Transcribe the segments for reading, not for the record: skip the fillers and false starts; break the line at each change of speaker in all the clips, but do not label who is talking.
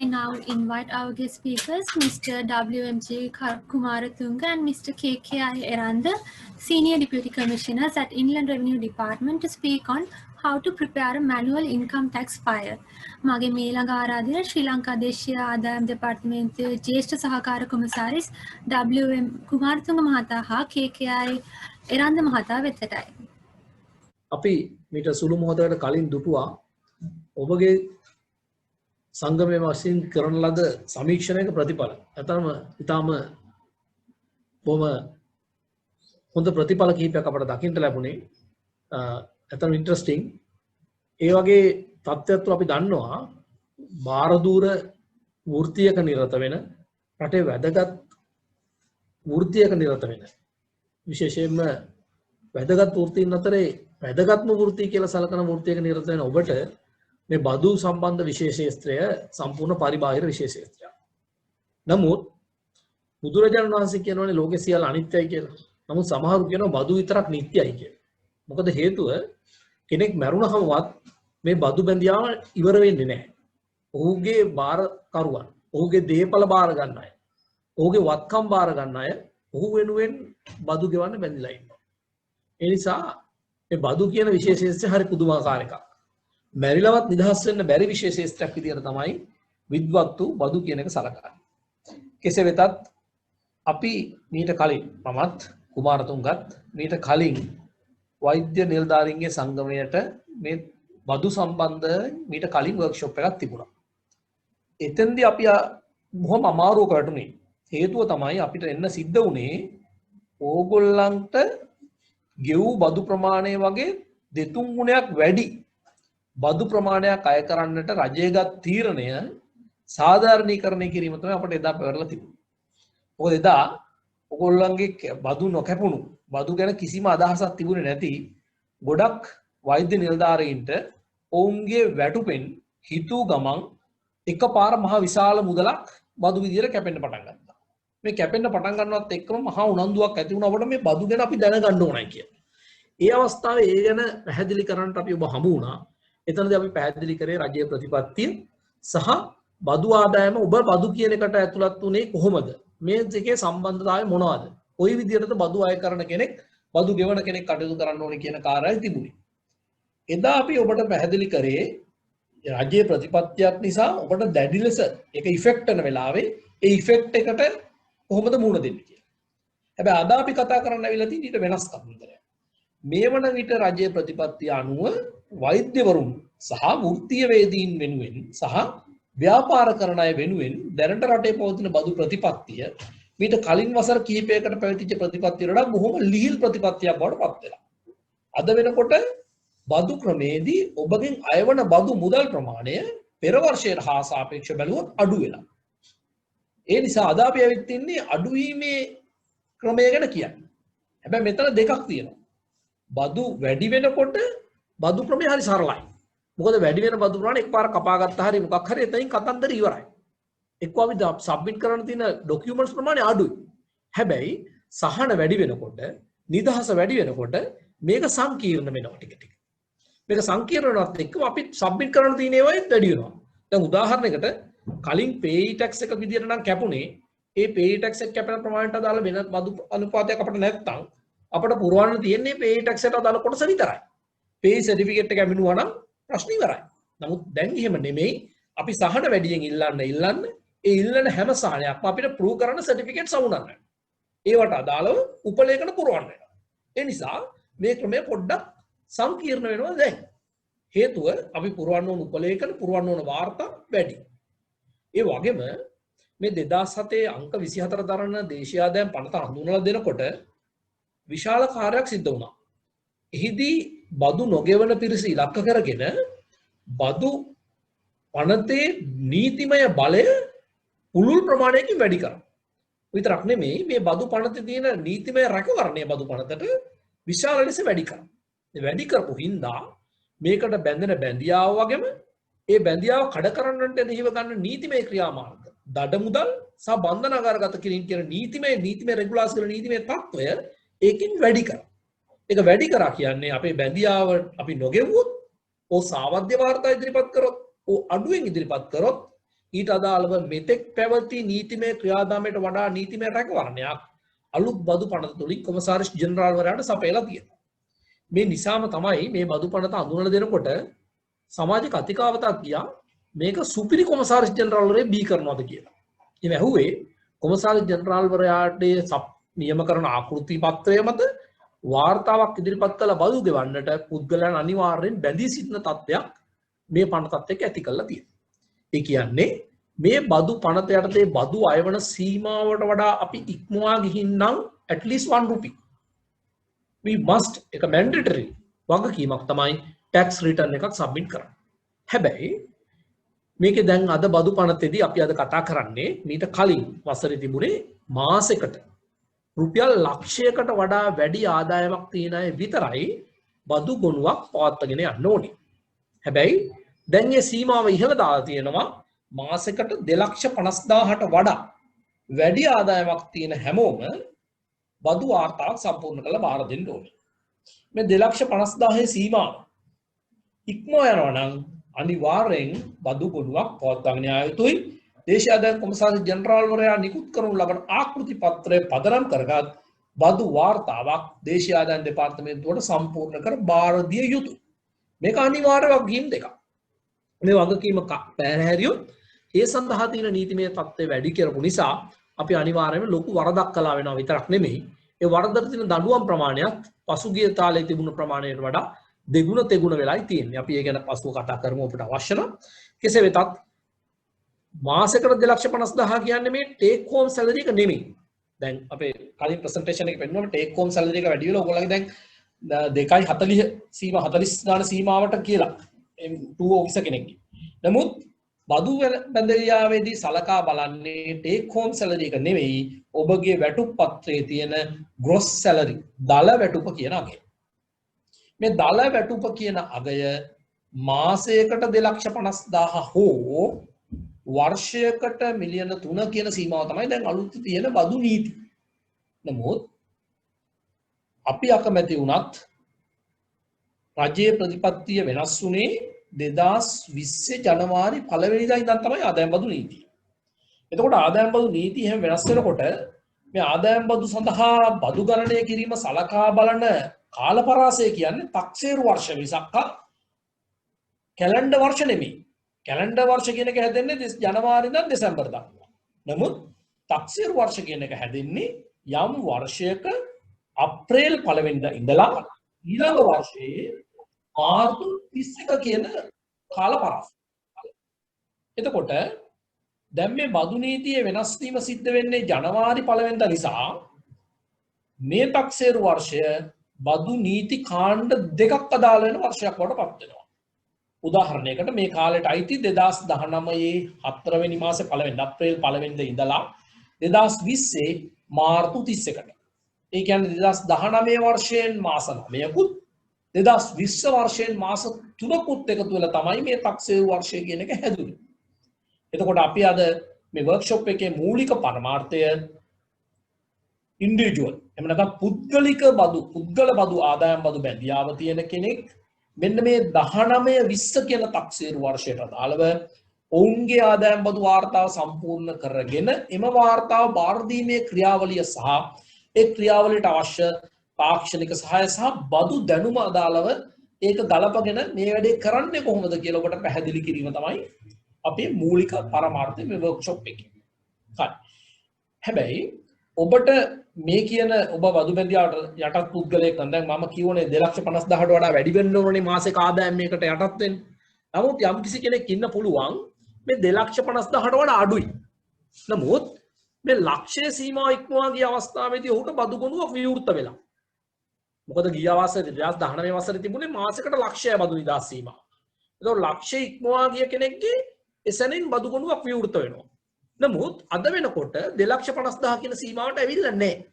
now invite our guest speakers, Mr. W.M.J. Kumaratunga and Mr. K.K.I. Eranda, Senior Deputy Commissioners at Inland Revenue Department, to speak on how to prepare a manual income tax file. මගේ මේ ළඟ ආරාධනය ශ්‍රී ලංකා දේශීය ආදායම් දෙපාර්තමේන්තුවේ ජ්‍යෙෂ්ඨ සහකාර කොමසාරිස් W.M. Kumaratunga මහතා හා K.K.I. එරන්ද මහතා වෙතටයි.
අපි මීට සුළු මොහොතකට කලින් දුටුවා ඔබගේ සංගමයේ වශයෙන් කරන ලද සමීක්ෂණයක ප්‍රතිඵල. අතරම ඊටාම බොහොම හොඳ ප්‍රතිඵල කිහිපයක් අපට දකින්න ලැබුණේ. අතරම ඉන්ටරෙස්ටිං. ඒ වගේ තත්ත්වයක් අපි දන්නවා බාරදූර වෘත්තියක නිරත වෙන රටේ වැදගත් වෘත්තියක නිරත වෙන විශේෂයෙන්ම වැදගත් වෘත්තීන් අතරේ වැදගත්ම වෘත්තිය කියලා සලකන වෘත්තියක නිරත වෙන ඔබට මේ බදු සම්බන්ධ විශේෂ ශාස්ත්‍රය සම්පූර්ණ පරිබාහිර විශේෂ ශාස්ත්‍රයක්. නමුත් බුදුරජාණන් වහන්සේ කියනවානේ ලෝකේ සියල්ල අනිත්‍යයි කියලා. නමුත් සමහරු කියනවා බදු විතරක් නිට්ටයයි කියලා. මොකද හේතුව කෙනෙක් මැරුණහමවත් මේ බදු බැඳියාව ඉවර වෙන්නේ නැහැ. ඔහුගේ බාරකරුවන්, ඔහුගේ දේපල බාර ගන්න අය, ඔහුගේ වත්කම් බාර ගන්න අය ඔහු වෙනුවෙන් බදු ගෙවන්න බැඳිලා ඉන්නවා. ඒ නිසා මේ බදු කියන විශේෂ ශාස්ත්‍රය හරි පුදුමාකාර එකක්. මැරිලවත් නිදහස් වෙන්න බැරි විශේෂ ශාස්ත්‍රයක් විදියට තමයි විද්වත්තු බදු කියන එක සලකන්නේ. කෙසේ වෙතත් අපි මීට කලින් මමත් කුමාරතුංගත් මීට කලින් වෛද්‍ය නිලධාරීන්ගේ සංගමයට මේ බදු සම්බන්ධ මීට කලින් වර්ක්ෂොප් එකක් තිබුණා. එතෙන්දී අපි බොහොම අමාරුවක වැටුනේ. හේතුව තමයි අපිට එන්න සිද්ධ වුණේ ඕගොල්ලන්ට ගෙවූ බදු ප්‍රමාණය වගේ දෙතුන් ගුණයක් වැඩි බදු ප්‍රමාණයක් අය කරන්නට රජය ගත් තීරණය සාධාරණීකරණය කිරීම තමයි අපිට එදා පැවරලා තිබුණේ. මොකද එදා ඔයගොල්ලන්ගේ බදු නොකැපුණු බදු ගැන කිසිම අදහසක් තිබුණේ නැති ගොඩක් වෛද්‍ය නිලධාරීන්ට ඔවුන්ගේ වැටුපෙන් හිතූ ගමන් එකපාර මහ විශාල මුදලක් බදු විදියට කැපෙන්න පටන් ගත්තා. මේ කැපෙන්න පටන් ගන්නවත් එක්කම මහා උනන්දුවක් ඇති වුණා අපිට මේ බදු ගැන අපි දැනගන්න ඕනයි කියලා. ඒ අවස්ථාවේ ඒ ගැන පැහැදිලි කරන්නට අපි ඔබ හමු වුණා. එතනදී අපි පැහැදිලි කරේ රජයේ ප්‍රතිපත්තිය සහ බදු ආදායම ඔබ බදු කියන එකට ඇතුළත් වුණේ කොහොමද? මේ දෙකේ සම්බන්ධතාවය මොනවද? කොයි විදිහටද බදු අය කරන කෙනෙක් බදු ගෙවන කෙනෙක් කටයුතු කරන්න ඕනේ කියන කාර්යය තිබුණේ. එදා අපි ඔබට පැහැදිලි කරේ රජයේ ප්‍රතිපත්තියක් නිසා ඔබට දැඩි ලෙස ඒක ඉෆෙක්ට් වෙන වෙලාවේ ඒ ඉෆෙක්ට් එකට කොහොමද මුහුණ දෙන්නේ කියලා. හැබැයි අද අපි කතා කරන්න ඇවිල්ලා තියෙන ඊට වෙනස් කතාවක්. මේ වන විට රජයේ ප්‍රතිපත්තිය අනුව වෛද්‍යවරුන් සහ වෘත්තීය වේදීන් වෙනුවෙන් සහ ව්‍යාපාර කරන අය වෙනුවෙන් දැනට රටේ පවතින බදු ප්‍රතිපත්තිය මීට කලින් වසර කිහිපයකට පැවතිච්ච ප්‍රතිපත්තියට වඩා බොහොම ලිහිල් ප්‍රතිපත්තියක් බවට පත් වෙලා. අද වෙනකොට බදු ක්‍රමේදී ඔබගෙන් අයවන බදු මුදල් ප්‍රමාණය පෙර වර්ෂයට හා සාපේක්ෂව බැලුවොත් අඩු වෙනවා. ඒ නිසා අද අපි ඇවිත් ඉන්නේ අඩුවීමේ ක්‍රමය ගැන කියන්නේ. හැබැයි මෙතන දෙකක් තියෙනවා. බදු වැඩි වෙනකොට බදු ක්‍රමය හරි සරලයි. මොකද වැඩි වෙන බදු ප්‍රමාණය එකපාර කපා ගත්තා හරි මොකක් හරි එතනින් කතන්දර ඉවරයි. එක්ක අපි සබ්මිට් කරන්න තියෙන ડોකියුමන්ට්ස් ප්‍රමාණය අඩුයි. හැබැයි සහන වැඩි වෙනකොට නිදහස වැඩි වෙනකොට මේක සංකීර්ණ වෙනවා ටික ටික. මේක සංකීර්ණ වෙනවත් එක්කම අපි සබ්මිට් කරන්න තියෙන ඒවාත් වැඩි වෙනවා. දැන් උදාහරණයකට කලින් පේයි ටැක්ස් එක විදියට නම් කැපුණේ ඒ පේයි ටැක්ස් එක කැපෙන ප්‍රමාණයට අදාළ වෙන බදු අනුපාතයක් අපිට නැත්තම් අපිට පුරවන්න තියෙන්නේ පේයි ටැක්ස් එකට අදාළ කොටස විතරයි. පේයි සර්ටිෆිකේට් එක ලැබෙනවා නම් ප්‍රශ්න ඉවරයි. නමුත් දැන් එහෙම නෙමෙයි. අපි සහන වැඩියෙන් ඉල්ලන්න ඒ ඉල්ලන හැම සහනයක්ම අපිට ප්‍රූව් කරන්න සර්ටිෆිකේට් සමුනන්න. ඒවට අදාළව උපලේඛන පුරවන්න වෙනවා. ඒ නිසා මේ ක්‍රමය පොඩ්ඩක් සංකීර්ණ වෙනවා දැන්. හේතුව අපි පුරවන්න ඕන උපලේඛන පුරවන්න ඕන වාර්තා වැඩි. ඒ වගේම මේ 2007 අංක 24 දරන දේශීය ආදායම් පනත හඳුන්වලා දෙනකොට විශාල කාර්යයක් සිද්ධ වුණා. එහිදී බදු නොගෙවන පිරිස ඉලක්ක කරගෙන බදු පනතේ නීතිමය බලය පුළුල් ප්‍රමාණයකින් වැඩි කරා. විතරක් නෙමෙයි මේ බදු පනතේ තියෙන නීතිමය රැකවරණය බදු පනතට විශාල ලෙස වැඩි කරා. මේ වැඩි කරපු හින්දා මේකට බැඳෙන බැඳියාව වගේම ඒ බැඳියාව කඩ කරන්නට දෙහිව ගන්න නීතිමය ක්‍රියාමාර්ග දඩ මුදල් සහ බන්ධනාගාරගත කිරීම කියන නීතිමය රෙගුලාස් කරන නීතිමය තත්ත්වය ඒකින් වැඩි කරා. ඒක වැඩි කරා කියන්නේ අපේ බැඳියාව අපි නොගෙවුවොත් ඕ සාවද්‍ය වාර්තා ඉදිරිපත් කරොත් ඕ අඩුවෙන් ඉදිරිපත් කරොත් ඊට අදාළව මෙතෙක් පැවති නීතිමය ක්‍රියාදාමයට වඩා නීතිමය රැකවරණයක් අලුත් බදු පනත තුලින් කොමසාරිස් ජෙනරාල්වරයාට සපයලා තියෙනවා. මේ නිසාම තමයි මේ බදු පනත අඳුනලා දෙනකොට සමාජ කතිකාවතක් ගියා මේක සුපිරි කොමසාරිස් ජෙනරාල්වරයා බී කරනවාද කියලා. ඉතින් ඇහුවේ කොමසාරිස් ජෙනරාල්වරයාට නියම කරන ආකෘති පත්‍රය මත වාර්තාවක් ඉදිරිපත් කළ බදු ගෙවන්නට පුද්ගලයන් අනිවාර්යෙන් බැඳී සිටින තත්ත්වයක් මේ පනතත් එක්ක ඇති කරලා තියෙනවා. ඒ කියන්නේ මේ බදු පනත යටතේ බදු අයවන සීමාවට වඩා අපි ඉක්මවා ගිහින් නම් at least 1 rupee we must එක mandatory වගකීමක් තමයි tax return එකක් submit කරන්න. හැබැයි මේකේ දැන් අද බදු පනතේදී අපි අද කතා කරන්නේ මීට කලින් වසරේ තිබුණේ මාසෙකට රුපියල් ලක්ෂයකට වඩා වැඩි ආදායමක් තියෙන අය විතරයි බදු ගොනුවක් පවත්වාගෙන යන්න ඕනේ. හැබැයි දැන් මේ සීමාව ඉහළ දාලා තියෙනවා මාසෙකට 2,50,000ට වඩා වැඩි ආදායමක් තියෙන හැමෝම බදු වාර්තාවක් සම්පූර්ණ කරලා බාර දෙන්න ඕනේ. මේ 2,50,000 සීමාව ඉක්මව යනවා නම් අනිවාර්යෙන් බදු ගොනුවක් පවත්වාගෙන යා යුතුයි. දේශීය ආදායම් කොමසාරිස් ජෙනරාල්වරයා නිකුත් කරනු ලබන ආකෘති පත්‍රය පදනම් කරගත් බදු වාර්තාවක් දේශීය ආදායම් දෙපාර්තමේන්තුවට සම්පූර්ණ කර බාර දිය යුතුයි. මේක අනිවාර්ය වගකීම් දෙකක්. මේ වගකීම පැහැහැරියොත් ඒ සඳහා තියෙන නීතිමය තත්ත්වය වැඩි කරපු නිසා අපි අනිවාර්යයෙන්ම ලොකු වරදක් කළා වෙනවා විතරක් නෙමෙයි ඒ වරදට තියෙන දඬුවම් ප්‍රමාණයත් පසුගිය තාලේ තිබුණු ප්‍රමාණයට වඩා දෙගුණ තෙගුණ වෙලායි තියෙන්නේ. අපි ඒ ගැන පසුව කතා කරමු අපිට අවශ්‍ය නම්. කෙසේ වෙතත් මාසෙකට 2,50,000 කියන්නේ මේ ටේක් හෝම් සැලරි එක නෙමෙයි. දැන් අපේ කලින් ප්‍රසන්ටේෂන් එකේ පෙන්වුවා ටේක් හෝම් සැලරි එක වැඩි වෙලා ඔයගොල්ලෝගේ දැන් 2.40 සීමා 40 ගාන සීමාවට කියලා 2 ඔෆිසර් කෙනෙක්ගේ. නමුත් බදු බැඳරියාවේදී සලකා බලන්නේ ටේක් හෝම් සැලරි එක නෙවෙයි ඔබගේ වැටුප් පත්‍රයේ තියෙන ග්‍රොස් සැලරි දල වැටුප කියන අගය. මේ දල වැටුප කියන අගය මාසයකට 2,50,000 හෝ වර්ෂයකට මිලියන 3 කියන සීමාව තමයි දැන් අලුත් තියෙන බදු නීති. නමුත් අපි අකමැති වුණත් රජයේ ප්‍රතිපත්තිය වෙනස් වුණේ 2020 ජනවාරි 1 වෙනිදා ඉඳන් තමයි ආදායම් බදු නීතිය. එතකොට ආදායම් බදු නීතිය එහෙම වෙනස් වෙනකොට මේ ආදායම් බදු සඳහා බදු ගණනය කිරීම සලකා බලන කාලපරාසය කියන්නේ තක්සේරු වර්ෂ මිසක් කැලෙන්ඩර් වර්ෂ නෙමෙයි. කැලෙන්ඩර් වර්ෂ කියන එක හැදෙන්නේ ජනවාරි ඉඳන් දෙසැම්බර් දක්වා. නමුත් තක්සේරු වර්ෂ කියන එක හැදෙන්නේ යම් වර්ෂයක අප්‍රේල් 1 වෙනිදා ඉඳලා ඊළඟ වර්ෂයේ මාර්තු 31 කියන කාලපරාසය. එතකොට දැන් මේ බදු නීතියේ වෙනස් වීම සිද්ධ වෙන්නේ ජනවාරි 1 වෙනිදා නිසා මේ තක්සේරු වර්ෂය බදු නීති කාණ්ඩ දෙකක් අදාළ වෙන වර්ෂයක් බවට පත් වෙනවා. උදාහරණයකට මේ කාලෙට අයිති 2019 4 වෙනි මාසේ 1 වෙනිදා අප්‍රේල් 1 වෙනිදා ඉඳලා 2020 මාර්තු 31ට. ඒ කියන්නේ 2019 වර්ෂයෙන් මාස 9කුත් 2020 වර්ෂයෙන් මාස 3කුත් එකතු වෙලා තමයි මේ තක්සේරු වර්ෂය කියන එක හැදුනේ. එතකොට අපි අද මේ වර්ක්ෂොප් එකේ මූලික පරමාර්ථය ඉන්ඩිවිජුවල් එහෙම නැත්නම් පුද්ගලික බදු පුද්ගල බදු ආදායම් බදු බැඳියාව තියෙන කෙනෙක් මෙන්න මේ 19 20 කියන තක්සේරු වර්ෂයට අදාළව ඔවුන්ගේ ආදායම් බදු වාර්තාව සම්පූර්ණ කරගෙන එම වාර්තාව බාර දීමේ ක්‍රියාවලිය සහ ඒ ක්‍රියාවලියට අවශ්‍ය තාක්ෂණික සහාය සහ බදු දැනුම අදාළව ඒක ගලපගෙන මේ වැඩේ කරන්නේ කොහොමද කියලා ඔබට පැහැදිලි කිරීම තමයි අපේ මූලික පරමාර්ථය මේ වර්ක්ෂොප් එකේ. හරි. හැබැයි ඔබට මේ කියන ඔබ බදු බැඳියාවට යටත් පුද්ගලයෙක් නම් දැන් මම කියවනේ 2,50,000ට වඩා වැඩි වෙන්න ඕනේ මාසික ආදායම් මේකට යටත් වෙන්න. නමුත් යම් කිසි කෙනෙක් ඉන්න පුළුවන් මේ 2,50,000ට වඩා අඩුයි. නමුත් මේ ලක්ෂ්‍ය සීමාව ඉක්මවා ගිය අවස්ථාවේදී ඔහුට බදු ගොනුවක් විවෘත වෙලා. මොකද ගිය අවස්ථාවේ 2019 වසරේ තිබුණේ මාසයකට ලක්ෂය බදු නිදහස් සීමාව. ඒතකොට ලක්ෂ්‍ය ඉක්මවා ගිය කෙනෙක්ගේ එසැනින් බදු ගොනුවක් විවෘත වෙනවා. නමුත් අද වෙනකොට 2,50,000 කියන සීමාවට ඇවිල්ලා නැහැ.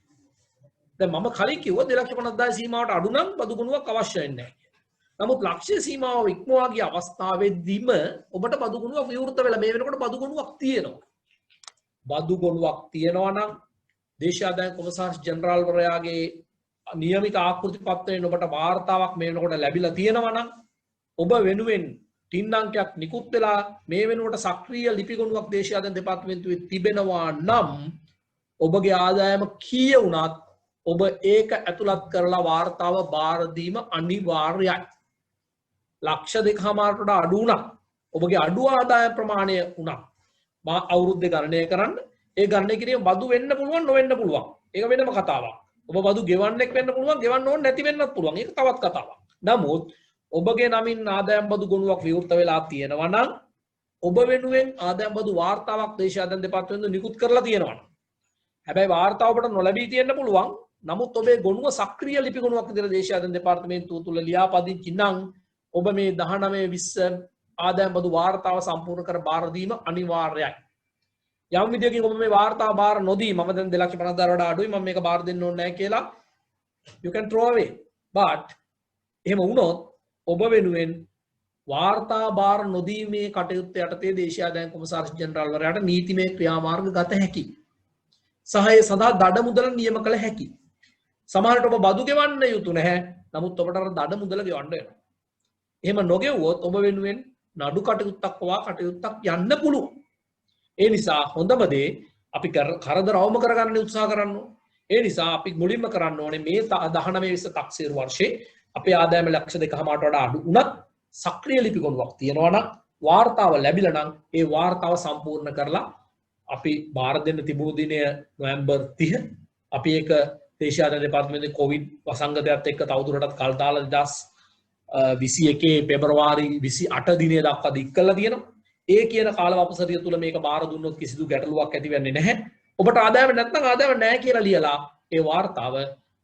දැන් මම කලින් කිව්වා 2,50,000 සීමාවට අඩු නම් බදු ගොනුවක් අවශ්‍ය වෙන්නේ නැහැ. නමුත් ලක්ෂ්‍ය සීමාව ඉක්මවා ගිය අවස්ථාවේදීම ඔබට බදු ගොනුවක් විවෘත වෙලා මේ වෙනකොට බදු ගොනුවක් තියෙනවා. බදු ගොනුවක් තියෙනවා නම් දේශීය ආදායම් කොමසාරිස් ජෙනරාල්වරයාගේ නියමිත ආකෘති පත්‍රයෙන් ඔබට වාර්තාවක් මේ වෙනකොට ලැබිලා තියෙනවා නම් ඔබ වෙනුවෙන් ටින් අංකයක් නිකුත් වෙලා මේ වෙනුවට සක්‍රීය ලිපිගොනුවක් දේශීය ආදායම් දෙපාර්තමේන්තුවේ තිබෙනවා නම් ඔබගේ ආදායම කීය වුණත් ඔබ ඒක ඇතුළත් කරලා වාර්තාව බාර දීම අනිවාර්යයි. ලක්ෂ 2.5කට වඩා අඩු වුණා. ඔබගේ අඩු ආදායම් ප්‍රමාණය වුණා. මා අවුරුද්දේ ගණනය කරන්න. ඒ ගණනය කිරීම බදු වෙන්න පුළුවන් නොවෙන්න පුළුවන්. ඒක වෙනම කතාවක්. ඔබ බදු ගෙවන්නෙක් වෙන්න පුළුවන්, ගෙවන්න ඕනේ නැති වෙන්නත් පුළුවන්. ඒක තවත් කතාවක්. නමුත් ඔබගේ නමින් ආදායම් බදු ගොනුවක් විවෘත වෙලා තියෙනවා නම් ඔබ වෙනුවෙන් ආදායම් බදු වාර්තාවක් දේශීය ආදායම් දෙපාර්තමේන්තුව නිකුත් කරලා තියෙනවා. හැබැයි වාර්තාව ඔබට නොලැබී තියෙන්න පුළුවන්. නමුත් ඔබේ ගොනුව සක්‍රීය ලිපි ගොනුවක් විදිහට දේශීය ආදායම් දෙපාර්තමේන්තුව තුල ලියාපදිංචි නම් ඔබ මේ 19 20 ආදායම් බදු වාර්තාව සම්පූර්ණ කර බාර දීම අනිවාර්යයි. යම් විදියකින් ඔබ මේ වාර්තාව බාර නොදී මම දැන් 2,50,000 වඩා අඩුයි මම මේක බාර දෙන්න ඕනේ නැහැ කියලා you can throw away. but එහෙම වුණොත් ඔබ වෙනුවෙන් වාර්තා බාර නොදීමේ කටයුත්ත යටතේ දේශීය ආදායම් කොමසාරිස් ජෙනරාල් වරයාට නීතිමය ක්‍රියාමාර්ග ගත හැකියි. සහ ඒ සඳහා දඩ මුදල නියම කළ හැකියි. සමහරට ඔබ බදු ගෙවන්න යුතු නැහැ. නමුත් ඔබට අර දඩ මුදල ගෙවන්න වෙනවා. එහෙම නොගෙවුවොත් ඔබ වෙනුවෙන් නඩු කටයුත්තක් පවා කටයුත්තක් යන්න පුළුවන්. ඒ නිසා හොඳම දේ අපි කරදර අවම කරගන්න උත්සාහ කරන්න ඕනේ. ඒ නිසා අපි මුලින්ම කරන්න ඕනේ මේ 19 20 තක්සේරු වර්ෂේ අපේ ආදායම ලක්ෂ 2.5කට වඩා අඩු වුණත් සක්‍රීය ලිපි ගොනුවක් තියෙනවා නම් වාර්තාව ලැබිලා නම් ඒ වාර්තාව සම්පූර්ණ කරලා අපි බාර දෙන්න තිබුණු දිනය නොවැම්බර් 30 අපි ඒක දේශීය ආදායම් දෙපාර්තමේන්තුවේ කොවිඩ් වසංගතයත් එක්ක තවදුරටත් කල් දාලා 2021 පෙබරවාරි 28 දිනය දක්වා දික් කරලා තියෙනවා. ඒ කියන කාලවපසරිය තුල මේක බාර දුන්නොත් කිසිදු ගැටලුවක් ඇති වෙන්නේ නැහැ. ඔබට ආදායම නැත්නම් ආදායම නැහැ කියලා ලියලා ඒ වාර්තාව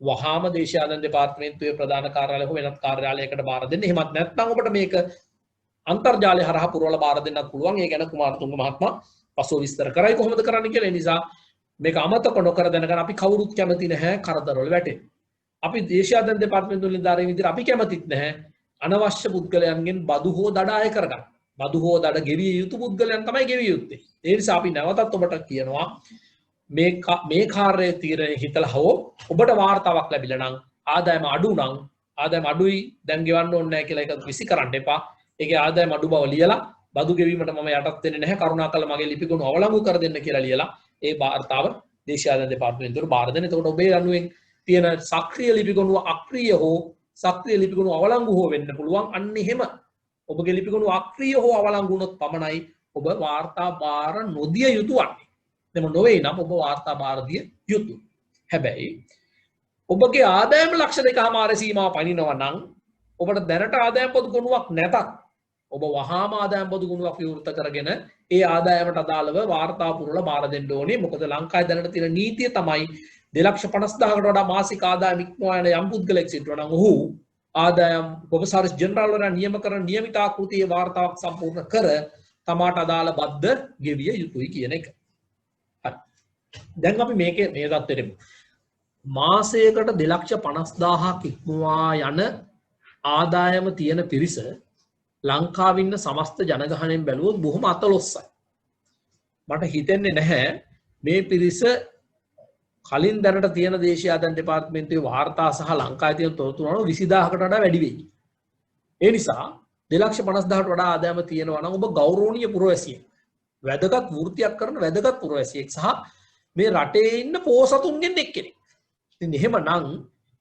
වහාම දේශීය ආදායම් දෙපාර්තමේන්තුවේ ප්‍රධාන කාර්යාලය හෝ වෙනත් කාර්යාලයකට බාර දෙන්න. එහෙමත් නැත්නම් ඔබට මේක අන්තර්ජාලය හරහා පුරවලා බාර දෙන්නත් පුළුවන්. ඒ ගැන කුමාරතුංග මහත්මයා පසුව විස්තර කරයි කොහොමද කරන්න කියලා. ඒ නිසා මේක අමතක නොකර දැනගන්න. අපි කවුරුත් කැමති නැහැ කරදරවල වැටෙන්න. අපි දේශීය ආදායම් දෙපාර්තමේන්තුවේ නිලධාරීන් විදිහට අපි කැමතිත් නැහැ අනවශ්‍ය පුද්ගලයන්ගෙන් බදු හෝ දඩ අය කරගන්න. බදු හෝ දඩ ගෙවිය යුතු පුද්ගලයන් තමයි ගෙවිය යුත්තේ. ඒ නිසා අපි නැවතත් ඔබට කියනවා මේ කාර්යයේ තීරණය හිතලා හෝ ඔබට වාර්තාවක් ලැබිලා නම් ආදායම අඩු නම් ආදායම අඩුයි දැන් ගෙවන්න ඕනේ නැහැ කියලා ඒක විසි කරන්න එපා. ඒකේ ආදායම අඩු බව ලියලා බදු ගෙවීමට මම යටත් වෙන්නේ නැහැ කරුණාකරලා මගේ ලිපි ගොනු අවලංගු කර දෙන්න කියලා ලියලා ඒ වාර්තාව දේශීය ආදායම් දෙපාර්තමේන්තුවට බාර දෙන්න. එතකොට ඔබේ අනුවෙන් තියෙන සක්‍රීය ලිපි ගොනුව අක්‍රීය හෝ සක්‍රීය ලිපි ගොනුව අවලංගු හෝ වෙන්න පුළුවන්. අන්න එහෙම ඔබගේ ලිපි ගොනුව අක්‍රීය හෝ අවලංගු වුණොත් පමණයි ඔබ වාර්තා බාර නොදිය යුතු වන්නේ. දෙම නොවේ නම් ඔබ වාර්තා බාර දිය යුතුයි. හැබැයි ඔබගේ ආදායම ලක්ෂ 2.5 සීමාව පනිනවා නම් ඔබට දැනට ආදායම් පොදු ගොනුවක් නැතත් ඔබ වහාම ආදායම් පොදු ගොනුවක් විවෘත කරගෙන ඒ ආදායමට අදාළව වාර්තා පුරවලා බාර දෙන්න ඕනේ. මොකද ලංකාවේ දැනට තියෙන නීතිය තමයි 2,50,000කට වඩා මාසික ආදායම ඉක්මවා යන යම් පුද්ගලෙක් සිටිනවා නම් ඔහු ආදායම් කොමසාරිස් ජෙනරාල් වරයා නියම කරන නියමිත ආකෘතියේ වාර්තාවක් සම්පූර්ණ කර තමාට අදාළ බද්ද ගෙවිය යුතුයි කියන එක. හරි. දැන් අපි මේ தත්ත්වෙට එමු. මාසයකට 2,50,000ක් ඉක්මවා යන ආදායම තියෙන පිරිස ලංකාවේ ඉන්න සමස්ත ජනගහණයෙන් බැලුවොත් බොහොම අතලොස්සයි. මට හිතෙන්නේ නැහැ මේ පිරිස කලින් දැනට තියෙන දේශීය ආදායම් දෙපාර්තමේන්තුවේ වාර්තා සහ ලංකාවේ තියෙන තොරතුරු අනුව 20000කට වඩා වැඩි වෙයි. ඒ නිසා 2,50,000කට වඩා ආදායම තියෙනවා නම් ඔබ ගෞරවනීය පුරවැසියෙක්. වැදගත් වෘත්තියක් කරන වැදගත් පුරවැසියෙක් සහ මේ රටේ ඉන්න පොහොසතුන්ගෙන් එක්කෙනෙක්. ඉතින් එහෙමනම්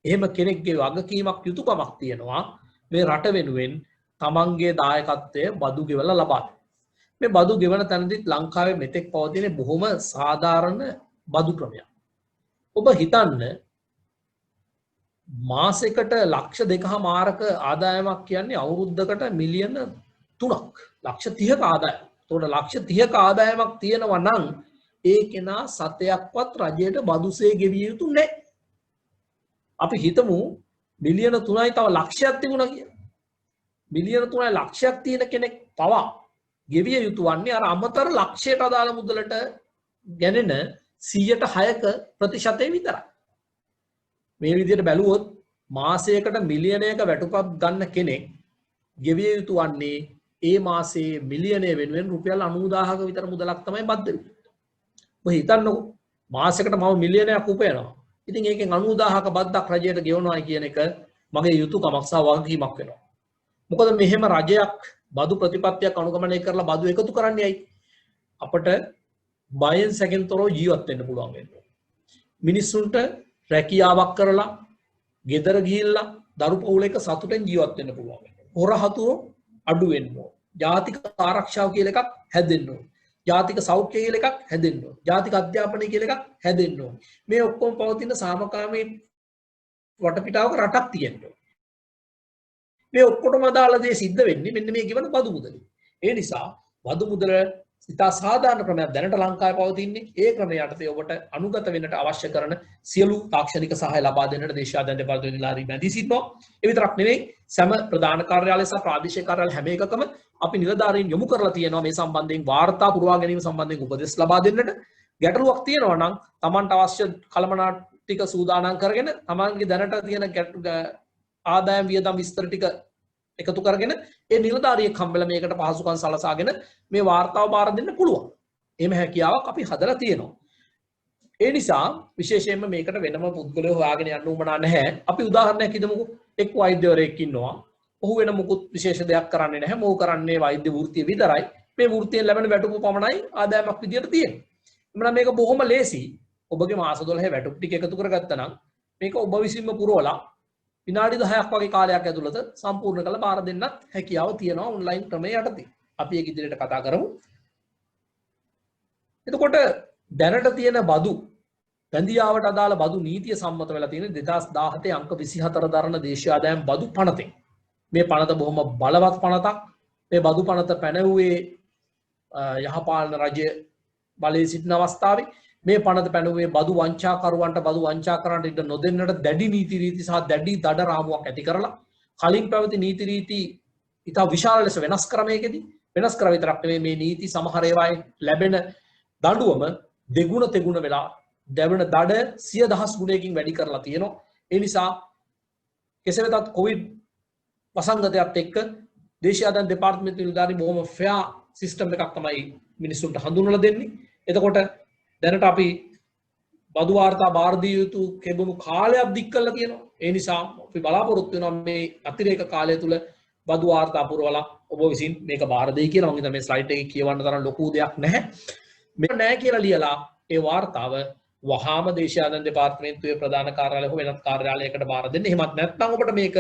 එහෙම කෙනෙක්ගේ වගකීමක් යුතුයකමක් තියෙනවා මේ රට වෙනුවෙන් තමන්ගේ දායකත්වය බදු ගෙවලා ලබා දෙන්න. මේ බදු ගෙවන තැනදීත් ලංකාවේ මෙතෙක් පවතින බොහොම සාධාරණ බදු ක්‍රමයක්. ඔබ හිතන්න මාසෙකට ලක්ෂ 2.5ක ආදායමක් කියන්නේ අවුරුද්දකට මිලියන 3ක්. ලක්ෂ 30ක ආදායම. එතකොට ලක්ෂ 30ක ආදායමක් තියෙනවා නම් ඒ කෙනා සතයක්වත් රජයට බදුසේ ගෙවිය යුතු නැහැ. අපි හිතමු මිලියන 3යි තව ලක්ෂයක් තිබුණා කියලා. මිලියන 3යි ලක්ෂයක් තියෙන කෙනෙක් පවා ගෙවිය යුතු වන්නේ අර අමතර ලක්ෂයට අදාළ මුදලට ගැනෙන 106ක ප්‍රතිශතය විතරයි. මේ විදිහට බැලුවොත් මාසයකට මිලියනයක වැටුපක් ගන්න කෙනෙක් ගෙවිය යුතු වන්නේ ඒ මාසයේ මිලියනය වෙනුවෙන් රුපියල් 90000ක විතර මුදලක් තමයි බද්ද වෙන්නේ. ඔබ හිතන්නකෝ මාසයකට මම මිලියනයක් උපයනවා. ඉතින් ඒකෙන් 90000ක බද්දක් රජයට ගෙවනවා කියන එක මගේ යුතුයකමක් සහ වගකීමක් වෙනවා. මොකද මෙහෙම රජයක් බදු ප්‍රතිපත්තියක් අනුගමනය කරලා බදු එකතු කරන්නේ ඇයි? අපට බයෙන් සැකෙන් තොරව ජීවත් වෙන්න පුළුවන් වෙනවා. මිනිස්සුන්ට රැකියාවක් කරලා ගෙදර ගිහිල්ලා දරු පවුලක සතුටෙන් ජීවත් වෙන්න පුළුවන් වෙනවා. හොරහතුරු අඩු වෙන්න ඕන. ජාතික ආරක්ෂාව කියලා එකක් හැදෙන්න ඕන. ජාතික සෞඛ්‍ය කියලා එකක් හැදෙන්න ඕන. ජාතික අධ්‍යාපනය කියලා එකක් හැදෙන්න ඕන. මේ ඔක්කොම පවතින සාමකාමී වටපිටාවක රටක් තියෙන්න ඕන. මේ ඔක්කොටම අදාළ දේ සිද්ධ වෙන්නේ මෙන්න මේ ගෙවන බදු මුදලින්. ඒ නිසා බදු මුදල ඉතා සාධාරණ ක්‍රමයක් දැනට ලංකාවේ පවතින්නේ. ඒ ක්‍රමය යටතේ ඔබට අනුගත වෙන්නට අවශ්‍ය කරන සියලු තාක්ෂණික සහාය ලබා දෙන්නට දේශීය ආදායම් දෙපාර්තමේන්තුවේ නිලධාරීන් බැඳී සිටිනවා. ඒ විතරක් නෙවෙයි සෑම ප්‍රධාන කාර්යාලය සහ ප්‍රාදේශීය කාර්යාලය හැම එකකම අපි නිලධාරීන් යොමු කරලා තියෙනවා මේ සම්බන්ධයෙන් වාර්තා පුරවා ගැනීම සම්බන්ධයෙන් උපදෙස් ලබා දෙන්නට. ගැටලුවක් තියෙනවා නම් Tamanට අවශ්‍ය කළමනා ටික සූදානම් කරගෙන Tamanගේ දැනට තියෙන ආදායම් වියදම් විස්තර ටික එකතු කරගෙන ඒ නිලධාරියෙක් හම්බෙලා මේකට පහසුකම් සලසාගෙන මේ වාර්තාව බාර දෙන්න පුළුවන්. එහෙම හැකියාවක් අපි හදලා තියෙනවා. ඒ නිසා විශේෂයෙන්ම මේකට වෙනම පුද්ගලයෝ හොයාගෙන යන්න උවමනා නැහැ. අපි උදාහරණයක් හිතමුකෝ. එක් වෛද්‍යවරයෙක් ඉන්නවා. ඔහු වෙන මුකුත් විශේෂ දෙයක් කරන්නේ නැහැ. මොහු කරන්නේ වෛද්‍ය වෘත්තිය විතරයි. මේ වෘත්තියෙන් ලැබෙන වැටුප පමණයි ආදායමක් විදියට තියෙන්නේ. එමුනම් මේක බොහොම ලේසි. ඔබගේ මාස 12 වැටුප් ටික එකතු කරගත්තා නම් මේක ඔබ විසින්ම පුරවලා විනාඩි 10ක් වගේ කාලයක් ඇතුළත සම්පූර්ණ කරලා බාර දෙන්නත් හැකියාව තියෙනවා ඔන්ලයින් ක්‍රමයේ යටතේ. අපි ඒක ඉදිරියට කතා කරමු. එතකොට දැනට තියෙන බදු බැඳියාවට අදාළ බදු නීතිය සම්මත වෙලා තියෙන 2017 අංක 24 දරන දේශීය ආදායම් බදු පනතෙන්. මේ පනත බොහොම බලවත් පනතක්. මේ බදු පනත පැනවුවේ යහපාලන රජය බලයේ සිටින අවස්ථාවේ මේ පනත පැනුවේ බදු වංචාකරුවන්ට බදු වංචා කරන්නට ඉඩ නොදෙන්නට දැඩි නීති රීති සහ දැඩි දඩ රාමුවක් ඇති කරලා කලින් පැවති නීති රීති ඉතා විශාල ලෙස වෙනස් ක්‍රමයකදී වෙනස් කර විතරක් නෙවෙයි මේ නීති සමහර ඒවායේ ලැබෙන දඬුවම දෙගුණ තෙගුණ වෙලා දැවෙන දඩ 100,000 ගුණයකින් වැඩි කරලා තියෙනවා. ඒ නිසා කෙසේ වෙතත් කොවිඩ් වසංගතයත් එක්ක දේශීය ආදායම් දෙපාර්තමේන්තුවේ නිලධාරීන් බොහොම ෆෙයා සිස්ටම් එකක් තමයි මිනිස්සුන්ට හඳුන්වලා දෙන්නේ. එතකොට දැනට අපි බදු වාර්තා බාර දිය යුතු කෙබුණු කාලයක් දික් කරලා තියෙනවා. ඒ නිසා අපි බලාපොරොත්තු වෙනවා මේ අතිරේක කාලය තුල බදු වාර්තා පුරවලා ඔබ විසින් මේක බාර දෙයි කියලා. මම හිතන්නේ මේ ස්ලයිඩ් එකේ කියවන්න තරම් ලොකු දෙයක් නැහැ. මේක නැහැ කියලා ලියලා ඒ වාර්තාව වහාම දේශීය ආදායම් දෙපාර්තමේන්තුවේ ප්‍රධාන කාර්යාලය හෝ වෙනත් කාර්යාලයකට බාර දෙන්න. එහෙමත් නැත්නම් ඔබට මේක